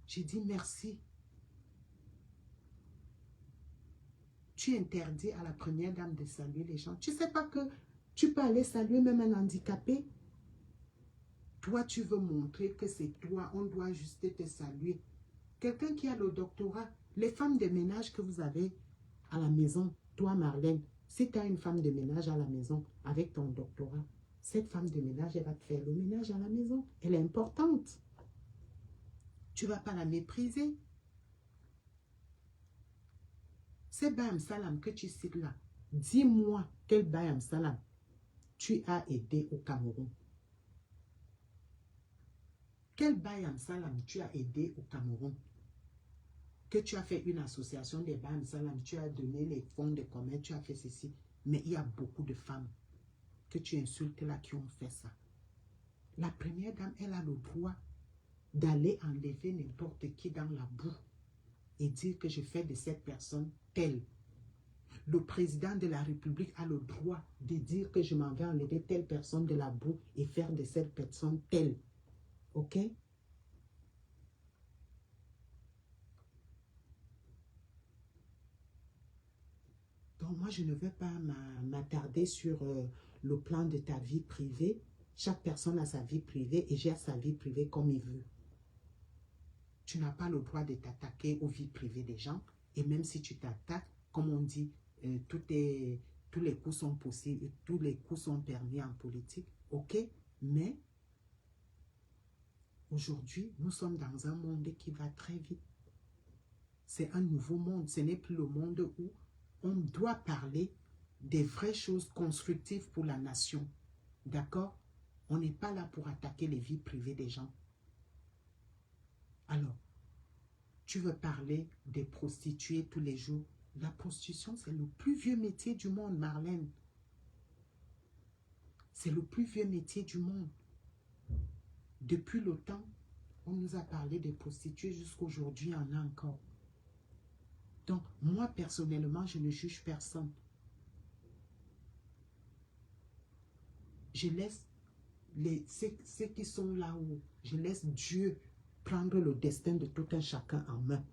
J'ai dit merci. Tu interdis à la première dame de saluer les gens. Tu ne sais pas que tu peux aller saluer même un handicapé. Toi, tu veux montrer que c'est toi. On doit juste te saluer. Quelqu'un qui a le doctorat. Les femmes de ménage que vous avez à la maison. Toi, Marlène, si tu as une femme de ménage à la maison avec ton doctorat, cette femme de ménage, elle va te faire le ménage à la maison. Elle est importante. Tu ne vas pas la mépriser. C'est Bayam Salam que tu cites là. Dis-moi quel Bayam Salam. tu as aidé au Cameroun? Quel Bayam Salam tu as aidé au Cameroun? Que tu as fait une association des Bayam Salam, tu as donné les fonds de commerce, tu as fait ceci. Mais il y a beaucoup de femmes que tu insultes là qui ont fait ça. La première dame, elle a le droit d'aller enlever n'importe qui dans la boue et dire que je fais de cette personne telle. Le président de la République a le droit de dire que je m'en vais enlever telle personne de la boue et faire de cette personne telle. OK? Donc moi, je ne vais pas m'attarder sur le plan de ta vie privée. Chaque personne a sa vie privée et gère sa vie privée comme il veut. Tu n'as pas le droit de t'attaquer aux vies privées des gens. Et même si tu t'attaques, comme on dit, tous les coups sont possibles, tous les coups sont permis en politique. OK? Mais aujourd'hui, nous sommes dans un monde qui va très vite. C'est un nouveau monde. Ce n'est plus le monde où on doit parler des vraies choses constructives pour la nation. D'accord? On n'est pas là pour attaquer les vies privées des gens. Alors, tu veux parler des prostituées tous les jours. La prostitution, c'est le plus vieux métier du monde, Marlène. C'est le plus vieux métier du monde. Depuis le temps, on nous a parlé des prostituées, jusqu'à aujourd'hui, il y en a encore. Donc, moi, personnellement, je ne juge personne. Je laisse ceux qui sont là-haut, je laisse Dieu prendre le destin de tout un chacun en main.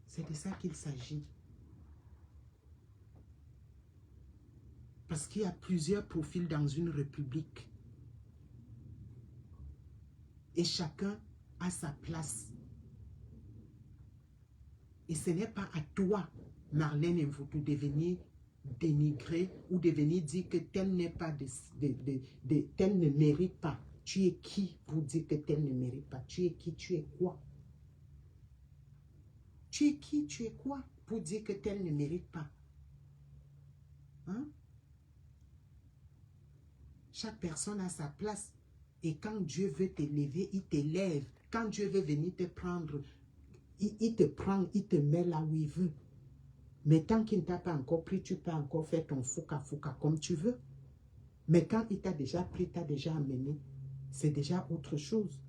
C'est de ça qu'il s'agit. Parce qu'il y a plusieurs profils dans une république. Et chacun a sa place. Et ce n'est pas à toi, Marlène Mvutu, de venir dénigrer ou de venir dire que tel n'est pas tel ne mérite pas. Tu es qui pour dire que tel ne mérite pas? Tu es qui? Tu es quoi? Tu es qui? Tu es quoi pour dire que tel ne mérite pas? Hein? Chaque personne a sa place. Et quand Dieu veut t'élever, il t'élève. Quand Dieu veut venir te prendre, il te prend, il te met là où il veut. Mais tant qu'il ne t'a pas encore pris, tu peux encore faire ton fouca comme tu veux. Mais quand il t'a déjà pris, t'a déjà amené, c'est déjà autre chose.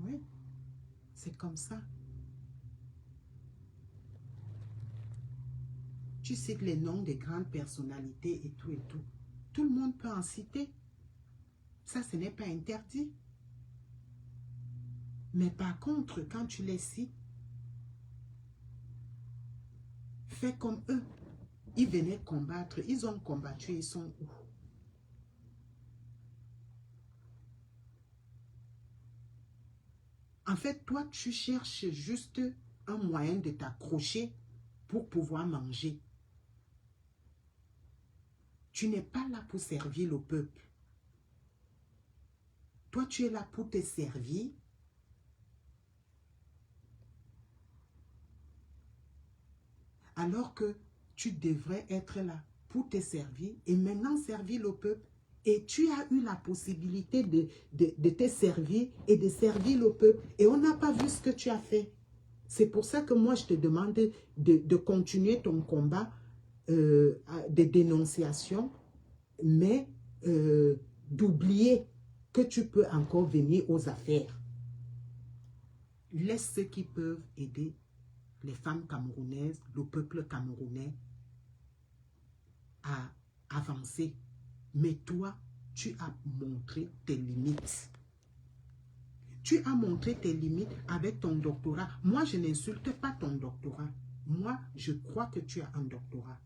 Oui, c'est comme ça. Tu cites les noms des grandes personnalités et tout et tout. Tout le monde peut en citer. Ça, ce n'est pas interdit. Mais par contre, quand tu les cites, fais comme eux. Ils venaient combattre. Ils ont combattu. Ils sont où? En fait, toi, tu cherches juste un moyen de t'accrocher pour pouvoir manger. Tu n'es pas là pour servir le peuple. Toi, tu es là pour te servir. Alors que tu devrais être là pour te servir et maintenant servir le peuple. Et tu as eu la possibilité de te servir et de servir le peuple. Et on n'a pas vu ce que tu as fait. C'est pour ça que moi, je te demande de continuer ton combat de dénonciation, mais d'oublier que tu peux encore venir aux affaires. Laisse ceux qui peuvent aider les femmes camerounaises, le peuple camerounais à avancer. Mais toi, tu as montré tes limites. Tu as montré tes limites avec ton doctorat. Moi, je n'insulte pas ton doctorat. Moi, je crois que tu as un doctorat.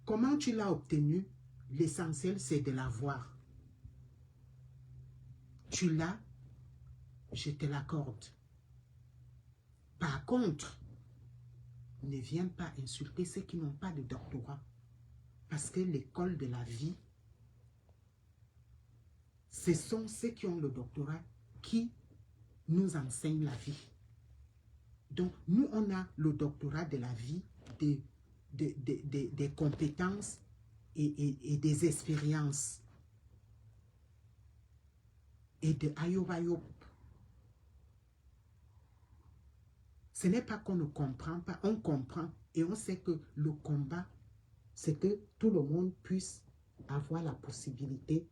Comment tu l'as obtenu? L'essentiel, c'est de l'avoir. Tu l'as, je te l'accorde. Par contre, ne viens pas insulter ceux qui n'ont pas de doctorat. Parce que l'école de la vie, ce sont ceux qui ont le doctorat qui nous enseignent la vie. Donc, nous, on a le doctorat de la vie, des compétences et des expériences. Et de ayobayop. Ce n'est pas qu'on ne comprend pas, on comprend et on sait que le combat, c'est que tout le monde puisse avoir la possibilité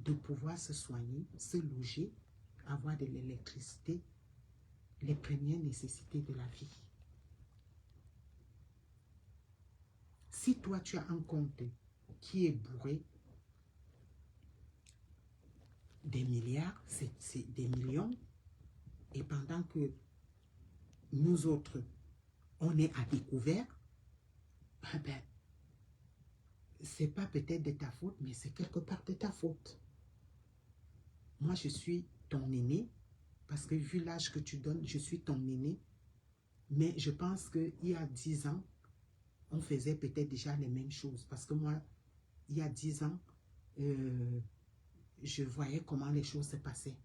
de pouvoir se soigner, se loger, avoir de l'électricité, les premières nécessités de la vie. Si toi tu as un compte qui est bourré, des milliards, c'est des millions, et pendant que nous autres, on est à découvert, ben, c'est pas peut-être de ta faute, mais c'est quelque part de ta faute. Moi, je suis ton aîné, parce que vu l'âge que tu donnes, je suis ton aîné, mais je pense qu'il y a 10 ans, on faisait peut-être déjà les mêmes choses, parce que moi, il y a 10 ans, je voyais comment les choses se passaient.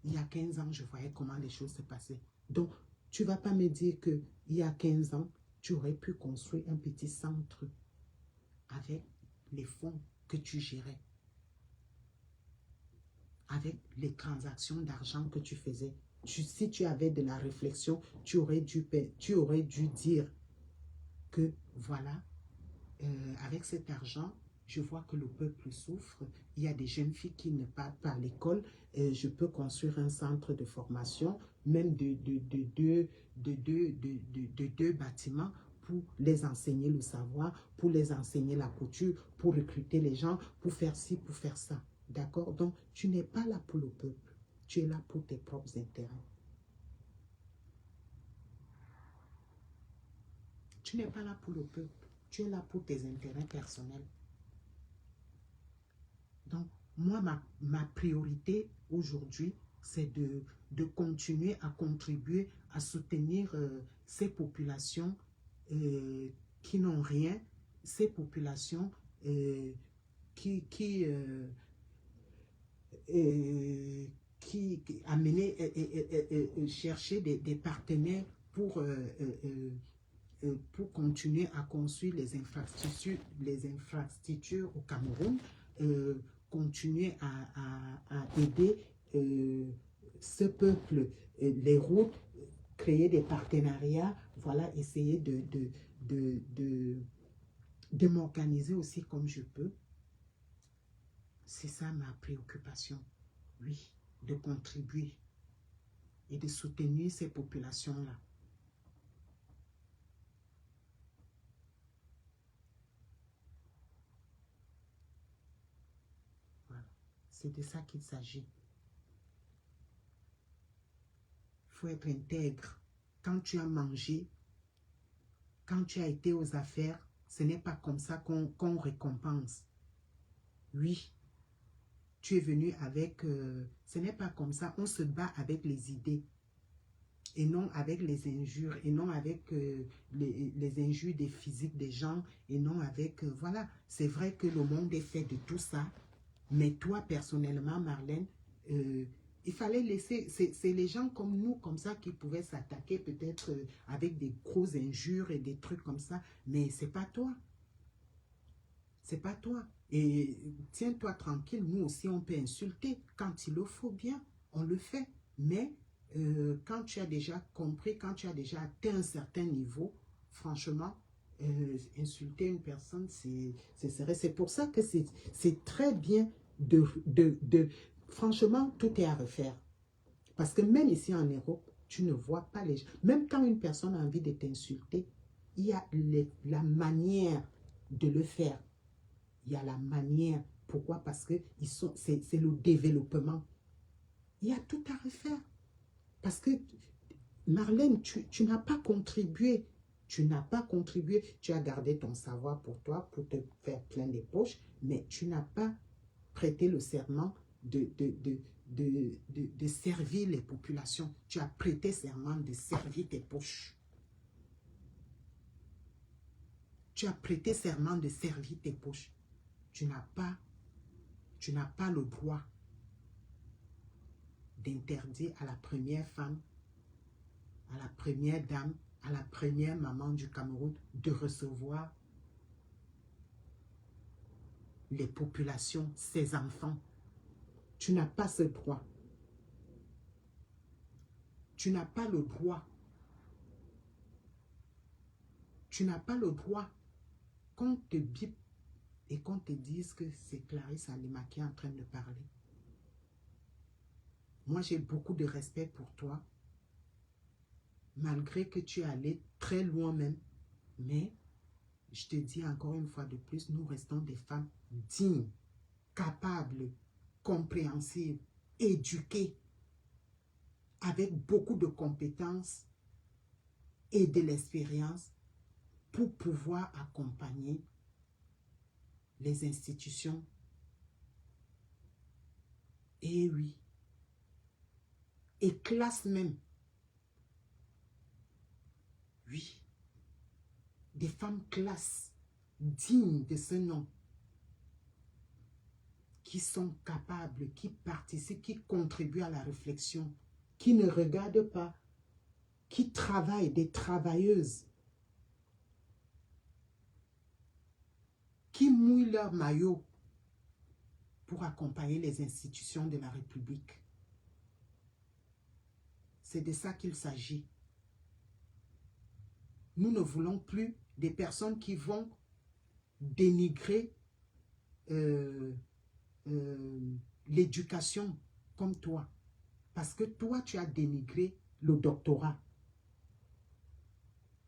Il y a 15 ans, je voyais comment les choses se passaient. Donc, tu ne vas pas me dire qu'il y a 15 ans, tu aurais pu construire un petit centre avec les fonds que tu gérais, avec les transactions d'argent que tu faisais. Si tu avais de la réflexion, tu aurais dû dire que voilà, avec cet argent, je vois que le peuple souffre. Il y a des jeunes filles qui ne partent pas à l'école. Je peux construire un centre de formation, même de deux bâtiments pour les enseigner le savoir, pour les enseigner la couture, pour recruter les gens, pour faire ci, pour faire ça. D'accord? Donc, tu n'es pas là pour le peuple. Tu es là pour tes propres intérêts. Tu n'es pas là pour le peuple. Tu es là pour tes intérêts personnels. Donc, moi, ma priorité aujourd'hui, c'est de continuer à contribuer, à soutenir ces populations qui n'ont rien, ces populations qui amener chercher des partenaires pour continuer à construire les infrastructures au Cameroun, continuer à aider ce peuple, les routes, créer des partenariats, voilà, essayer de m'organiser aussi comme je peux. C'est ça ma préoccupation, oui, de contribuer et de soutenir ces populations-là. C'est de ça qu'il s'agit. Il faut être intègre. Quand tu as mangé, quand tu as été aux affaires, ce n'est pas comme ça qu'on récompense. Oui, tu es venu avec... ce n'est pas comme ça. On se bat avec les idées. Et non avec les injures. Et non avec les injures des physiques des gens. Et non avec... voilà, c'est vrai que le monde est fait de tout ça. Mais toi, personnellement, Marlène, il fallait laisser... C'est les gens comme nous, comme ça, qui pouvaient s'attaquer peut-être avec des grosses injures et des trucs comme ça. Mais c'est pas toi. C'est pas toi. Et tiens-toi tranquille, nous aussi, on peut insulter. Quand il le faut bien, on le fait. Mais quand tu as déjà compris, quand tu as déjà atteint un certain niveau, franchement... insulter une personne, c'est pour ça que c'est très bien franchement, tout est à refaire. Parce que même ici en Europe, tu ne vois pas les gens. Même quand une personne a envie de t'insulter, il y a la manière de le faire. Il y a la manière. Pourquoi? Parce que c'est le développement. Il y a tout à refaire. Parce que, Marlène, tu n'as pas contribué. Tu n'as pas contribué, tu as gardé ton savoir pour toi, pour te faire plein des poches, mais tu n'as pas prêté le serment de servir les populations. Tu as prêté serment de servir tes poches. Tu as prêté serment de servir tes poches. Tu n'as pas le droit d'interdire à la première femme, à la première dame, à la première maman du Cameroun de recevoir les populations, ses enfants. Tu n'as pas ce droit. Tu n'as pas le droit. Tu n'as pas le droit qu'on te bip et qu'on te dise que c'est Clarisse Alima qui est en train de parler. Moi, j'ai beaucoup de respect pour toi, malgré que tu es allé très loin même. Mais, je te dis encore une fois de plus, nous restons des femmes dignes, capables, compréhensibles, éduquées, avec beaucoup de compétences et de l'expérience pour pouvoir accompagner les institutions. Et oui. Et classe même. Oui. Des femmes classes, dignes de ce nom, qui sont capables, qui participent, qui contribuent à la réflexion, qui ne regardent pas, qui travaillent, des travailleuses, qui mouillent leur maillot pour accompagner les institutions de la République. C'est de ça qu'il s'agit. Nous ne voulons plus des personnes qui vont dénigrer l'éducation comme toi. Parce que toi, tu as dénigré le doctorat.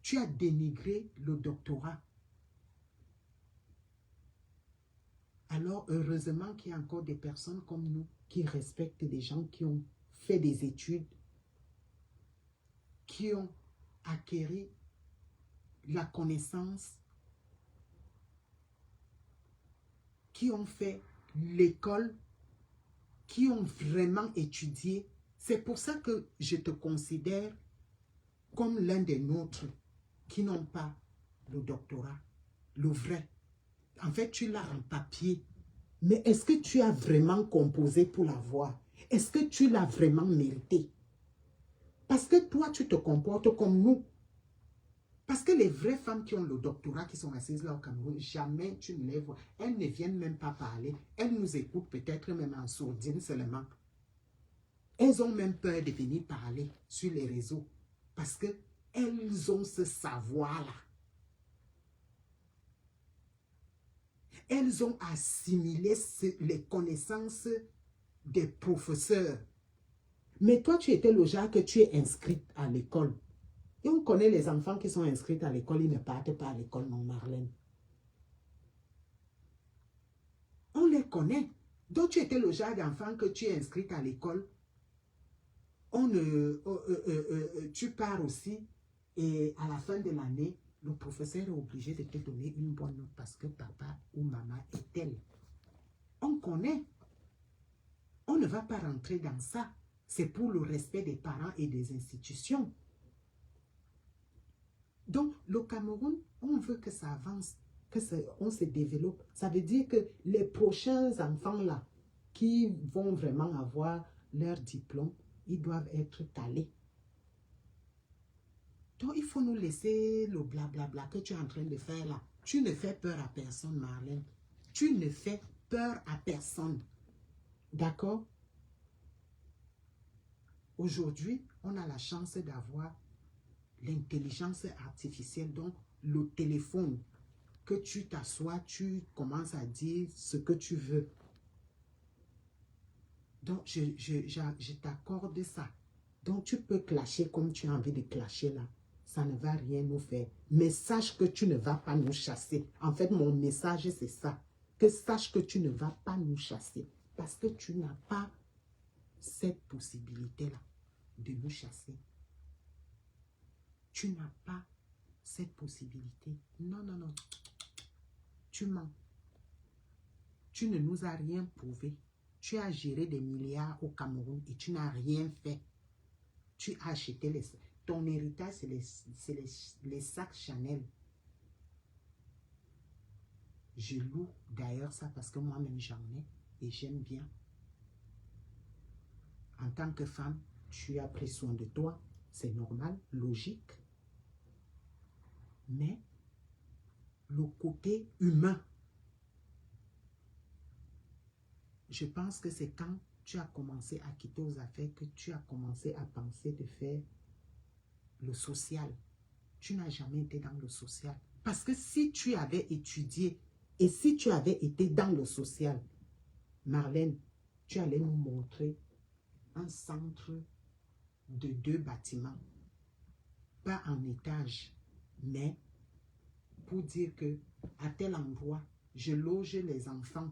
Tu as dénigré le doctorat. Alors, heureusement qu'il y a encore des personnes comme nous qui respectent des gens qui ont fait des études, qui ont acquis la connaissance, qui ont fait l'école, qui ont vraiment étudié. C'est pour ça que je te considère comme l'un des nôtres qui n'ont pas le doctorat, le vrai. En fait, tu l'as en papier. Mais est-ce que tu as vraiment composé pour l'avoir? Est-ce que tu l'as vraiment mérité? Parce que toi, tu te comportes comme nous. Parce que les vraies femmes qui ont le doctorat, qui sont assises là au Cameroun, jamais tu ne les vois. Elles ne viennent même pas parler. Elles nous écoutent peut-être même en sourdine seulement. Elles ont même peur de venir parler sur les réseaux. Parce qu'elles ont ce savoir-là. Elles ont assimilé les connaissances des professeurs. Mais toi, tu étais le genre que tu es inscrite à l'école. Et on connaît les enfants qui sont inscrits à l'école, ils ne partent pas à l'école, non, Marlène. On les connaît. Donc, tu étais le genre d'enfant que tu es inscrite à l'école. Tu pars aussi et à la fin de l'année, le professeur est obligé de te donner une bonne note parce que papa ou maman est tel. On connaît. On ne va pas rentrer dans ça. C'est pour le respect des parents et des institutions. Donc, le Cameroun, on veut que ça avance, qu'on se développe. Ça veut dire que les prochains enfants-là, qui vont vraiment avoir leur diplôme, ils doivent être calés. Donc, il faut nous laisser le blablabla que tu es en train de faire là. Tu ne fais peur à personne, Marlène. Tu ne fais peur à personne. D'accord? Aujourd'hui, on a la chance d'avoir l'intelligence artificielle, donc le téléphone, que tu t'assois, tu commences à dire ce que tu veux. Donc, je t'accorde ça. Donc, tu peux clasher comme tu as envie de clasher là. Ça ne va rien nous faire. Mais sache que tu ne vas pas nous chasser. En fait, mon message, c'est ça. Que sache que tu ne vas pas nous chasser. Parce que tu n'as pas cette possibilité-là de nous chasser. Tu n'as pas cette possibilité. Non, non, non. Tu mens. Tu ne nous as rien prouvé. Tu as géré des milliards au Cameroun et tu n'as rien fait. Tu as acheté ton héritage, c'est les sacs Chanel. Je loue d'ailleurs ça parce que moi-même j'en ai et j'aime bien. En tant que femme, tu as pris soin de toi, c'est normal, logique. Mais le côté humain, je pense que c'est quand tu as commencé à quitter aux affaires que tu as commencé à penser de faire le social. Tu n'as jamais été dans le social. Parce que si tu avais étudié et si tu avais été dans le social, Marlène, tu allais nous montrer un centre de 2 bâtiments. Pas en étage, mais pour dire que à tel endroit, je loge les enfants.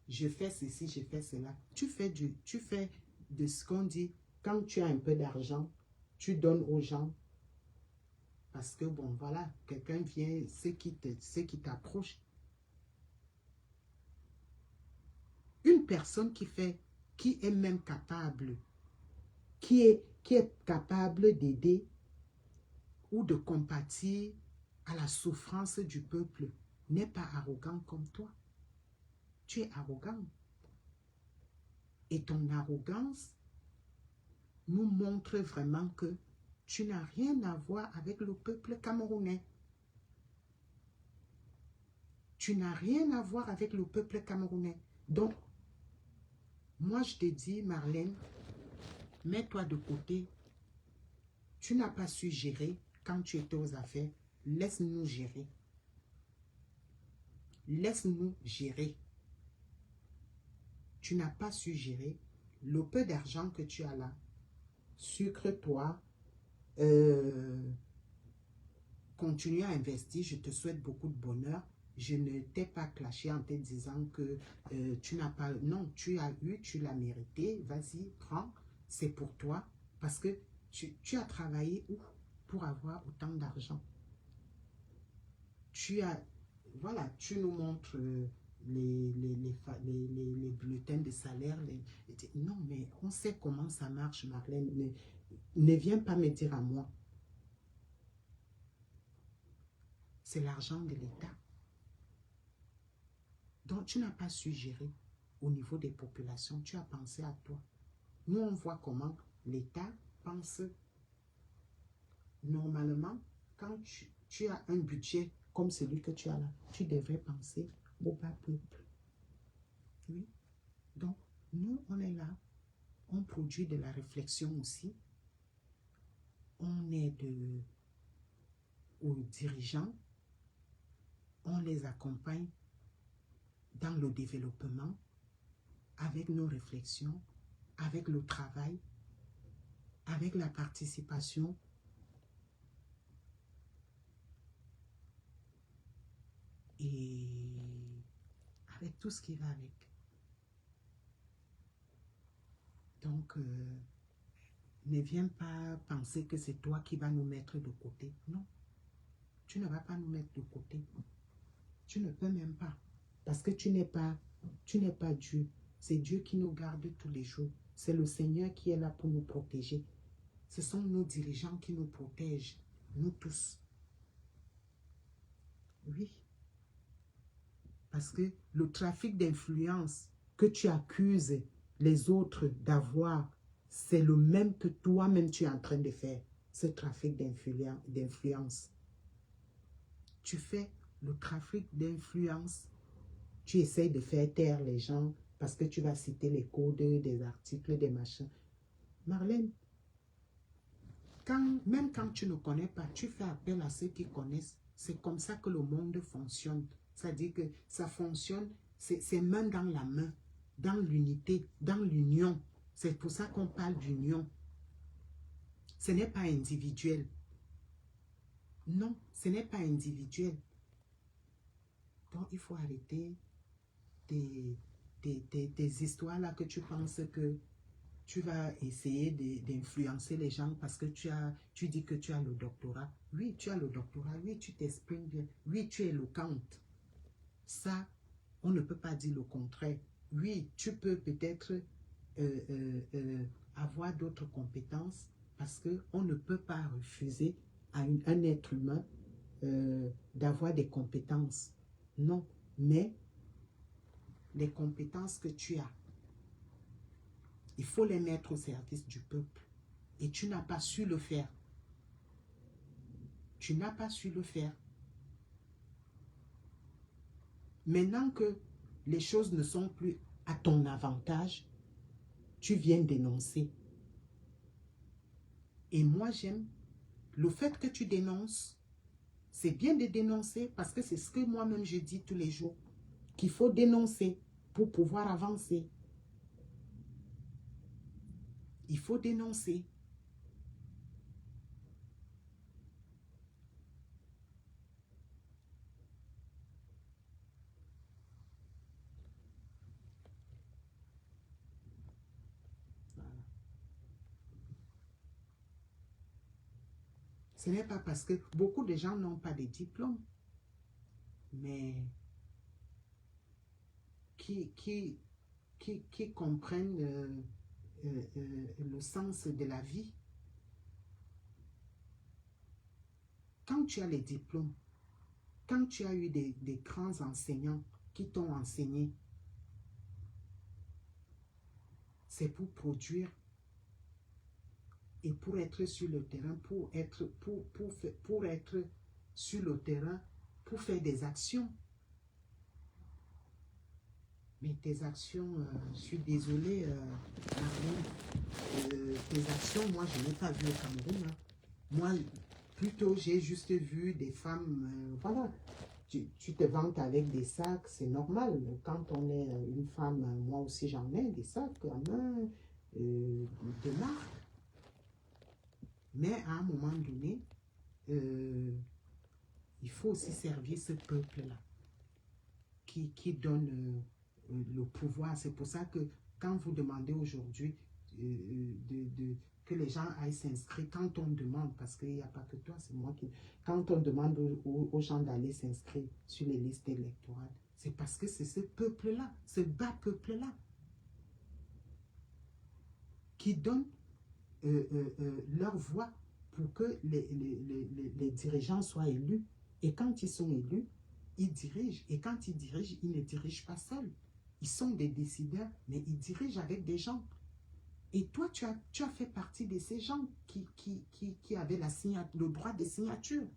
Je fais ceci, je fais cela. Tu fais de ce qu'on dit, quand tu as un peu d'argent, tu donnes aux gens. Parce que, bon, voilà, quelqu'un vient, ce qui t'approche. Une personne qui est même capable, qui est capable d'aider ou de compatir à la souffrance du peuple, n'est pas arrogant comme toi. Tu es arrogant. Et ton arrogance nous montre vraiment que tu n'as rien à voir avec le peuple camerounais. Tu n'as rien à voir avec le peuple camerounais. Donc, moi je te dis, Marlène, mets-toi de côté. Tu n'as pas su gérer quand tu étais aux affaires. Laisse-nous gérer. Laisse-nous gérer. Tu n'as pas su gérer le peu d'argent que tu as là. Sucre-toi. Continue à investir. Je te souhaite beaucoup de bonheur. Je ne t'ai pas clashé en te disant que tu n'as pas... Non, tu as eu, tu l'as mérité. Vas-y, prends. C'est pour toi. Parce que tu as travaillé où pour avoir autant d'argent? Tu as... Voilà, tu nous montres les bulletins de salaire. Non, mais on sait comment ça marche, Marlène. Ne viens pas me dire à moi. C'est l'argent de l'État. Donc, tu n'as pas su gérer au niveau des populations. Tu as pensé à toi. Nous, on voit comment l'État pense. Normalement, quand tu as un budget comme celui que tu as là, tu devrais penser au bas peuple. Oui. Donc, nous, on est là. On produit de la réflexion aussi. On aide aux dirigeants. On les accompagne dans le développement avec nos réflexions, avec le travail, avec la participation. Et avec tout ce qui va avec. Donc, ne viens pas penser que c'est toi qui vas nous mettre de côté. Non, tu ne vas pas nous mettre de côté. Tu ne peux même pas. Parce que tu n'es pas Dieu. C'est Dieu qui nous garde tous les jours. C'est le Seigneur qui est là pour nous protéger. Ce sont nos dirigeants qui nous protègent. Nous tous. Oui. Parce que le trafic d'influence que tu accuses les autres d'avoir, c'est le même que toi-même tu es en train de faire. Ce trafic d'influence. Tu fais le trafic d'influence. Tu essaies de faire taire les gens parce que tu vas citer les codes des articles, des machins. Marlène, même quand tu ne connais pas, tu fais appel à ceux qui connaissent. C'est comme ça que le monde fonctionne. C'est-à-dire que ça fonctionne, c'est main dans la main, dans l'unité, dans l'union. C'est pour ça qu'on parle d'union. Ce n'est pas individuel. Non, ce n'est pas individuel. Donc, il faut arrêter des histoires là que tu penses que tu vas essayer d'influencer les gens parce que tu dis que tu as le doctorat. Oui, tu as le doctorat. Oui, tu t'exprimes bien. Oui, tu es éloquente. Ça, on ne peut pas dire le contraire. Oui, tu peux peut-être avoir d'autres compétences parce qu'on ne peut pas refuser à un être humain d'avoir des compétences. Non, Mais les compétences que tu as, il faut les mettre au service du peuple. Et tu n'as pas su le faire. Tu n'as pas su le faire. Maintenant que les choses ne sont plus à ton avantage, tu viens dénoncer. Et moi, j'aime le fait que tu dénonces. C'est bien de dénoncer parce que c'est ce que moi-même je dis tous les jours. Qu'il faut dénoncer pour pouvoir avancer. Il faut dénoncer. Voilà. Ce n'est pas parce que beaucoup de gens n'ont pas de diplôme, mais qui comprennent le sens de la vie. Quand tu as les diplômes, quand tu as eu des grands enseignants qui t'ont enseigné, c'est pour produire et pour être sur le terrain, pour être sur le terrain, pour faire des actions. Mais tes actions, je suis désolée, Marlène, tes actions, moi, je n'ai pas vu au Cameroun. Hein. Moi, plutôt, j'ai juste vu des femmes, voilà, tu te vantes avec des sacs, c'est normal. Quand on est une femme, moi aussi j'en ai, des sacs en main, de marque. Mais à un moment donné, il faut aussi servir ce peuple-là qui donne le pouvoir. C'est pour ça que quand vous demandez aujourd'hui que les gens aillent s'inscrire, quand on demande, parce qu'il n'y a pas que toi, c'est moi qui... Quand on demande aux gens d'aller s'inscrire sur les listes électorales, c'est parce que c'est ce peuple-là, ce bas peuple-là, qui donne leur voix pour que les dirigeants soient élus. Et quand ils sont élus, ils dirigent. Et quand ils dirigent, ils ne dirigent pas seuls. Ils sont des décideurs, mais ils dirigent avec des gens. Et toi, tu as fait partie de ces gens qui avaient le droit de signature.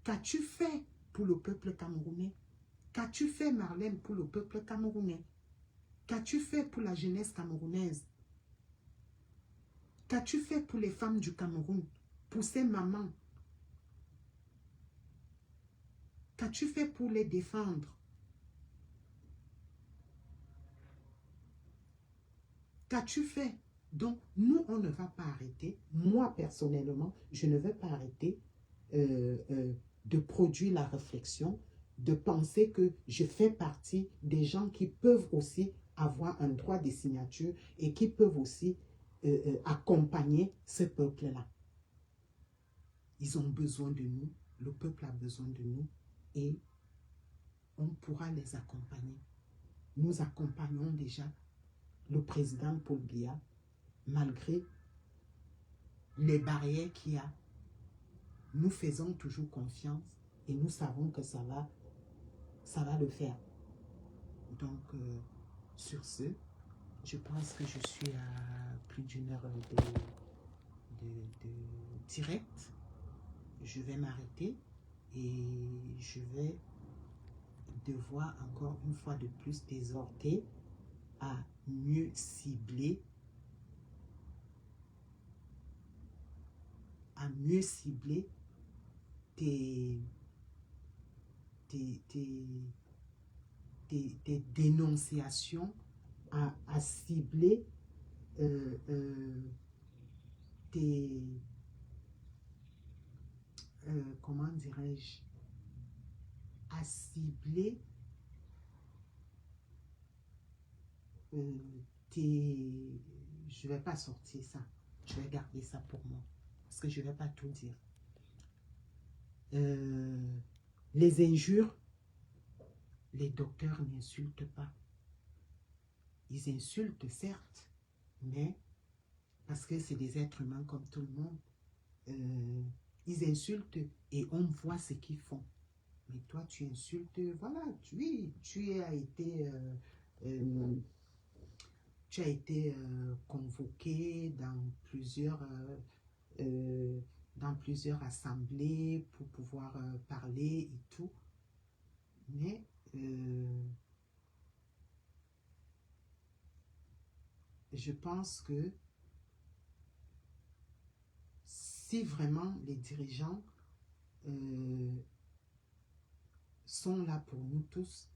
Qu'as-tu fait pour le peuple camerounais? Qu'as-tu fait, Marlène, pour le peuple camerounais? Qu'as-tu fait pour la jeunesse camerounaise? Qu'as-tu fait pour les femmes du Cameroun? Pour ces mamans? Qu'as-tu fait pour les défendre? Qu'as-tu fait? Donc, nous, on ne va pas arrêter. Moi, personnellement, je ne vais pas arrêter de produire la réflexion, de penser que je fais partie des gens qui peuvent aussi avoir un droit de signature et qui peuvent aussi accompagner ce peuple-là. Ils ont besoin de nous, le peuple a besoin de nous et on pourra les accompagner. Nous accompagnons déjà le président Paul Biya, malgré les barrières qu'il y a. Nous faisons toujours confiance et nous savons que ça va le faire. Donc, sur ce, je pense que je suis à plus d'une heure de direct. Je vais m'arrêter et je vais devoir encore une fois de plus t'exhorter à mieux cibler, tes dénonciations, à cibler comment dirais-je, à cibler je ne vais pas sortir ça, je vais garder ça pour moi, parce que je ne vais pas tout dire. Les injures, les docteurs n'insultent pas. Ils insultent, certes, mais parce que c'est des êtres humains comme tout le monde, ils insultent et on voit ce qu'ils font. Mais toi, tu insultes, voilà, tu as été, euh, convoqué euh, dans plusieurs assemblées pour pouvoir parler et tout. Mais je pense que si vraiment les dirigeants sont là pour nous tous,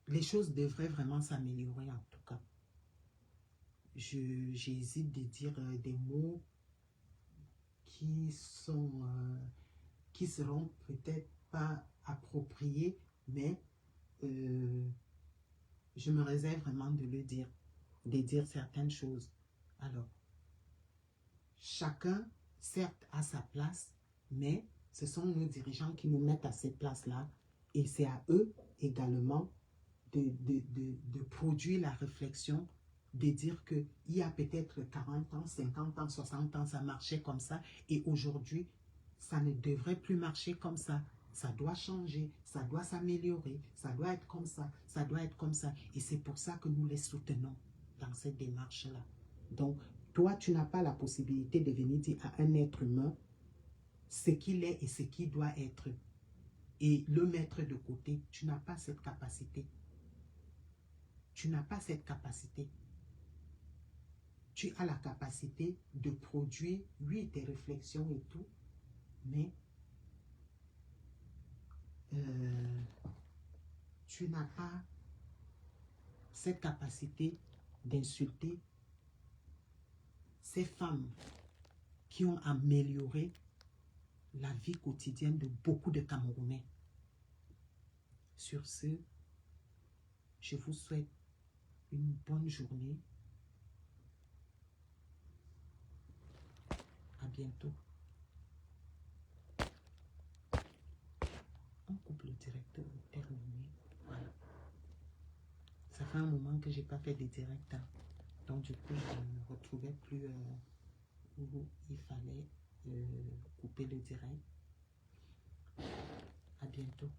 les choses devraient vraiment s'améliorer en tout cas. J'hésite de dire des mots qui seront peut-être pas appropriés, mais je me réserve vraiment de dire certaines choses. Alors, chacun, certes, a sa place, mais ce sont nos dirigeants qui nous mettent à ces places-là et c'est à eux également de produire la réflexion, de dire qu'il y a peut-être 40 ans, 50 ans, 60 ans, ça marchait comme ça et aujourd'hui, ça ne devrait plus marcher comme ça. Ça doit changer, ça doit s'améliorer, ça doit être comme ça doit être comme ça. Et c'est pour ça que nous les soutenons dans cette démarche-là. Donc, toi, tu n'as pas la possibilité de venir dire à un être humain ce qu'il est et ce qu'il doit être. Et le mettre de côté, tu n'as pas cette capacité. Tu n'as pas cette capacité. Tu as la capacité de produire, oui, tes réflexions et tout, mais tu n'as pas cette capacité d'insulter ces femmes qui ont amélioré la vie quotidienne de beaucoup de Camerounais. Sur ce, je vous souhaite une bonne journée. À bientôt. On coupe le directeur terminé. Voilà. Ça fait un moment que je n'ai pas fait de direct. Donc du coup, je ne me retrouvais plus où il fallait couper le direct. À bientôt.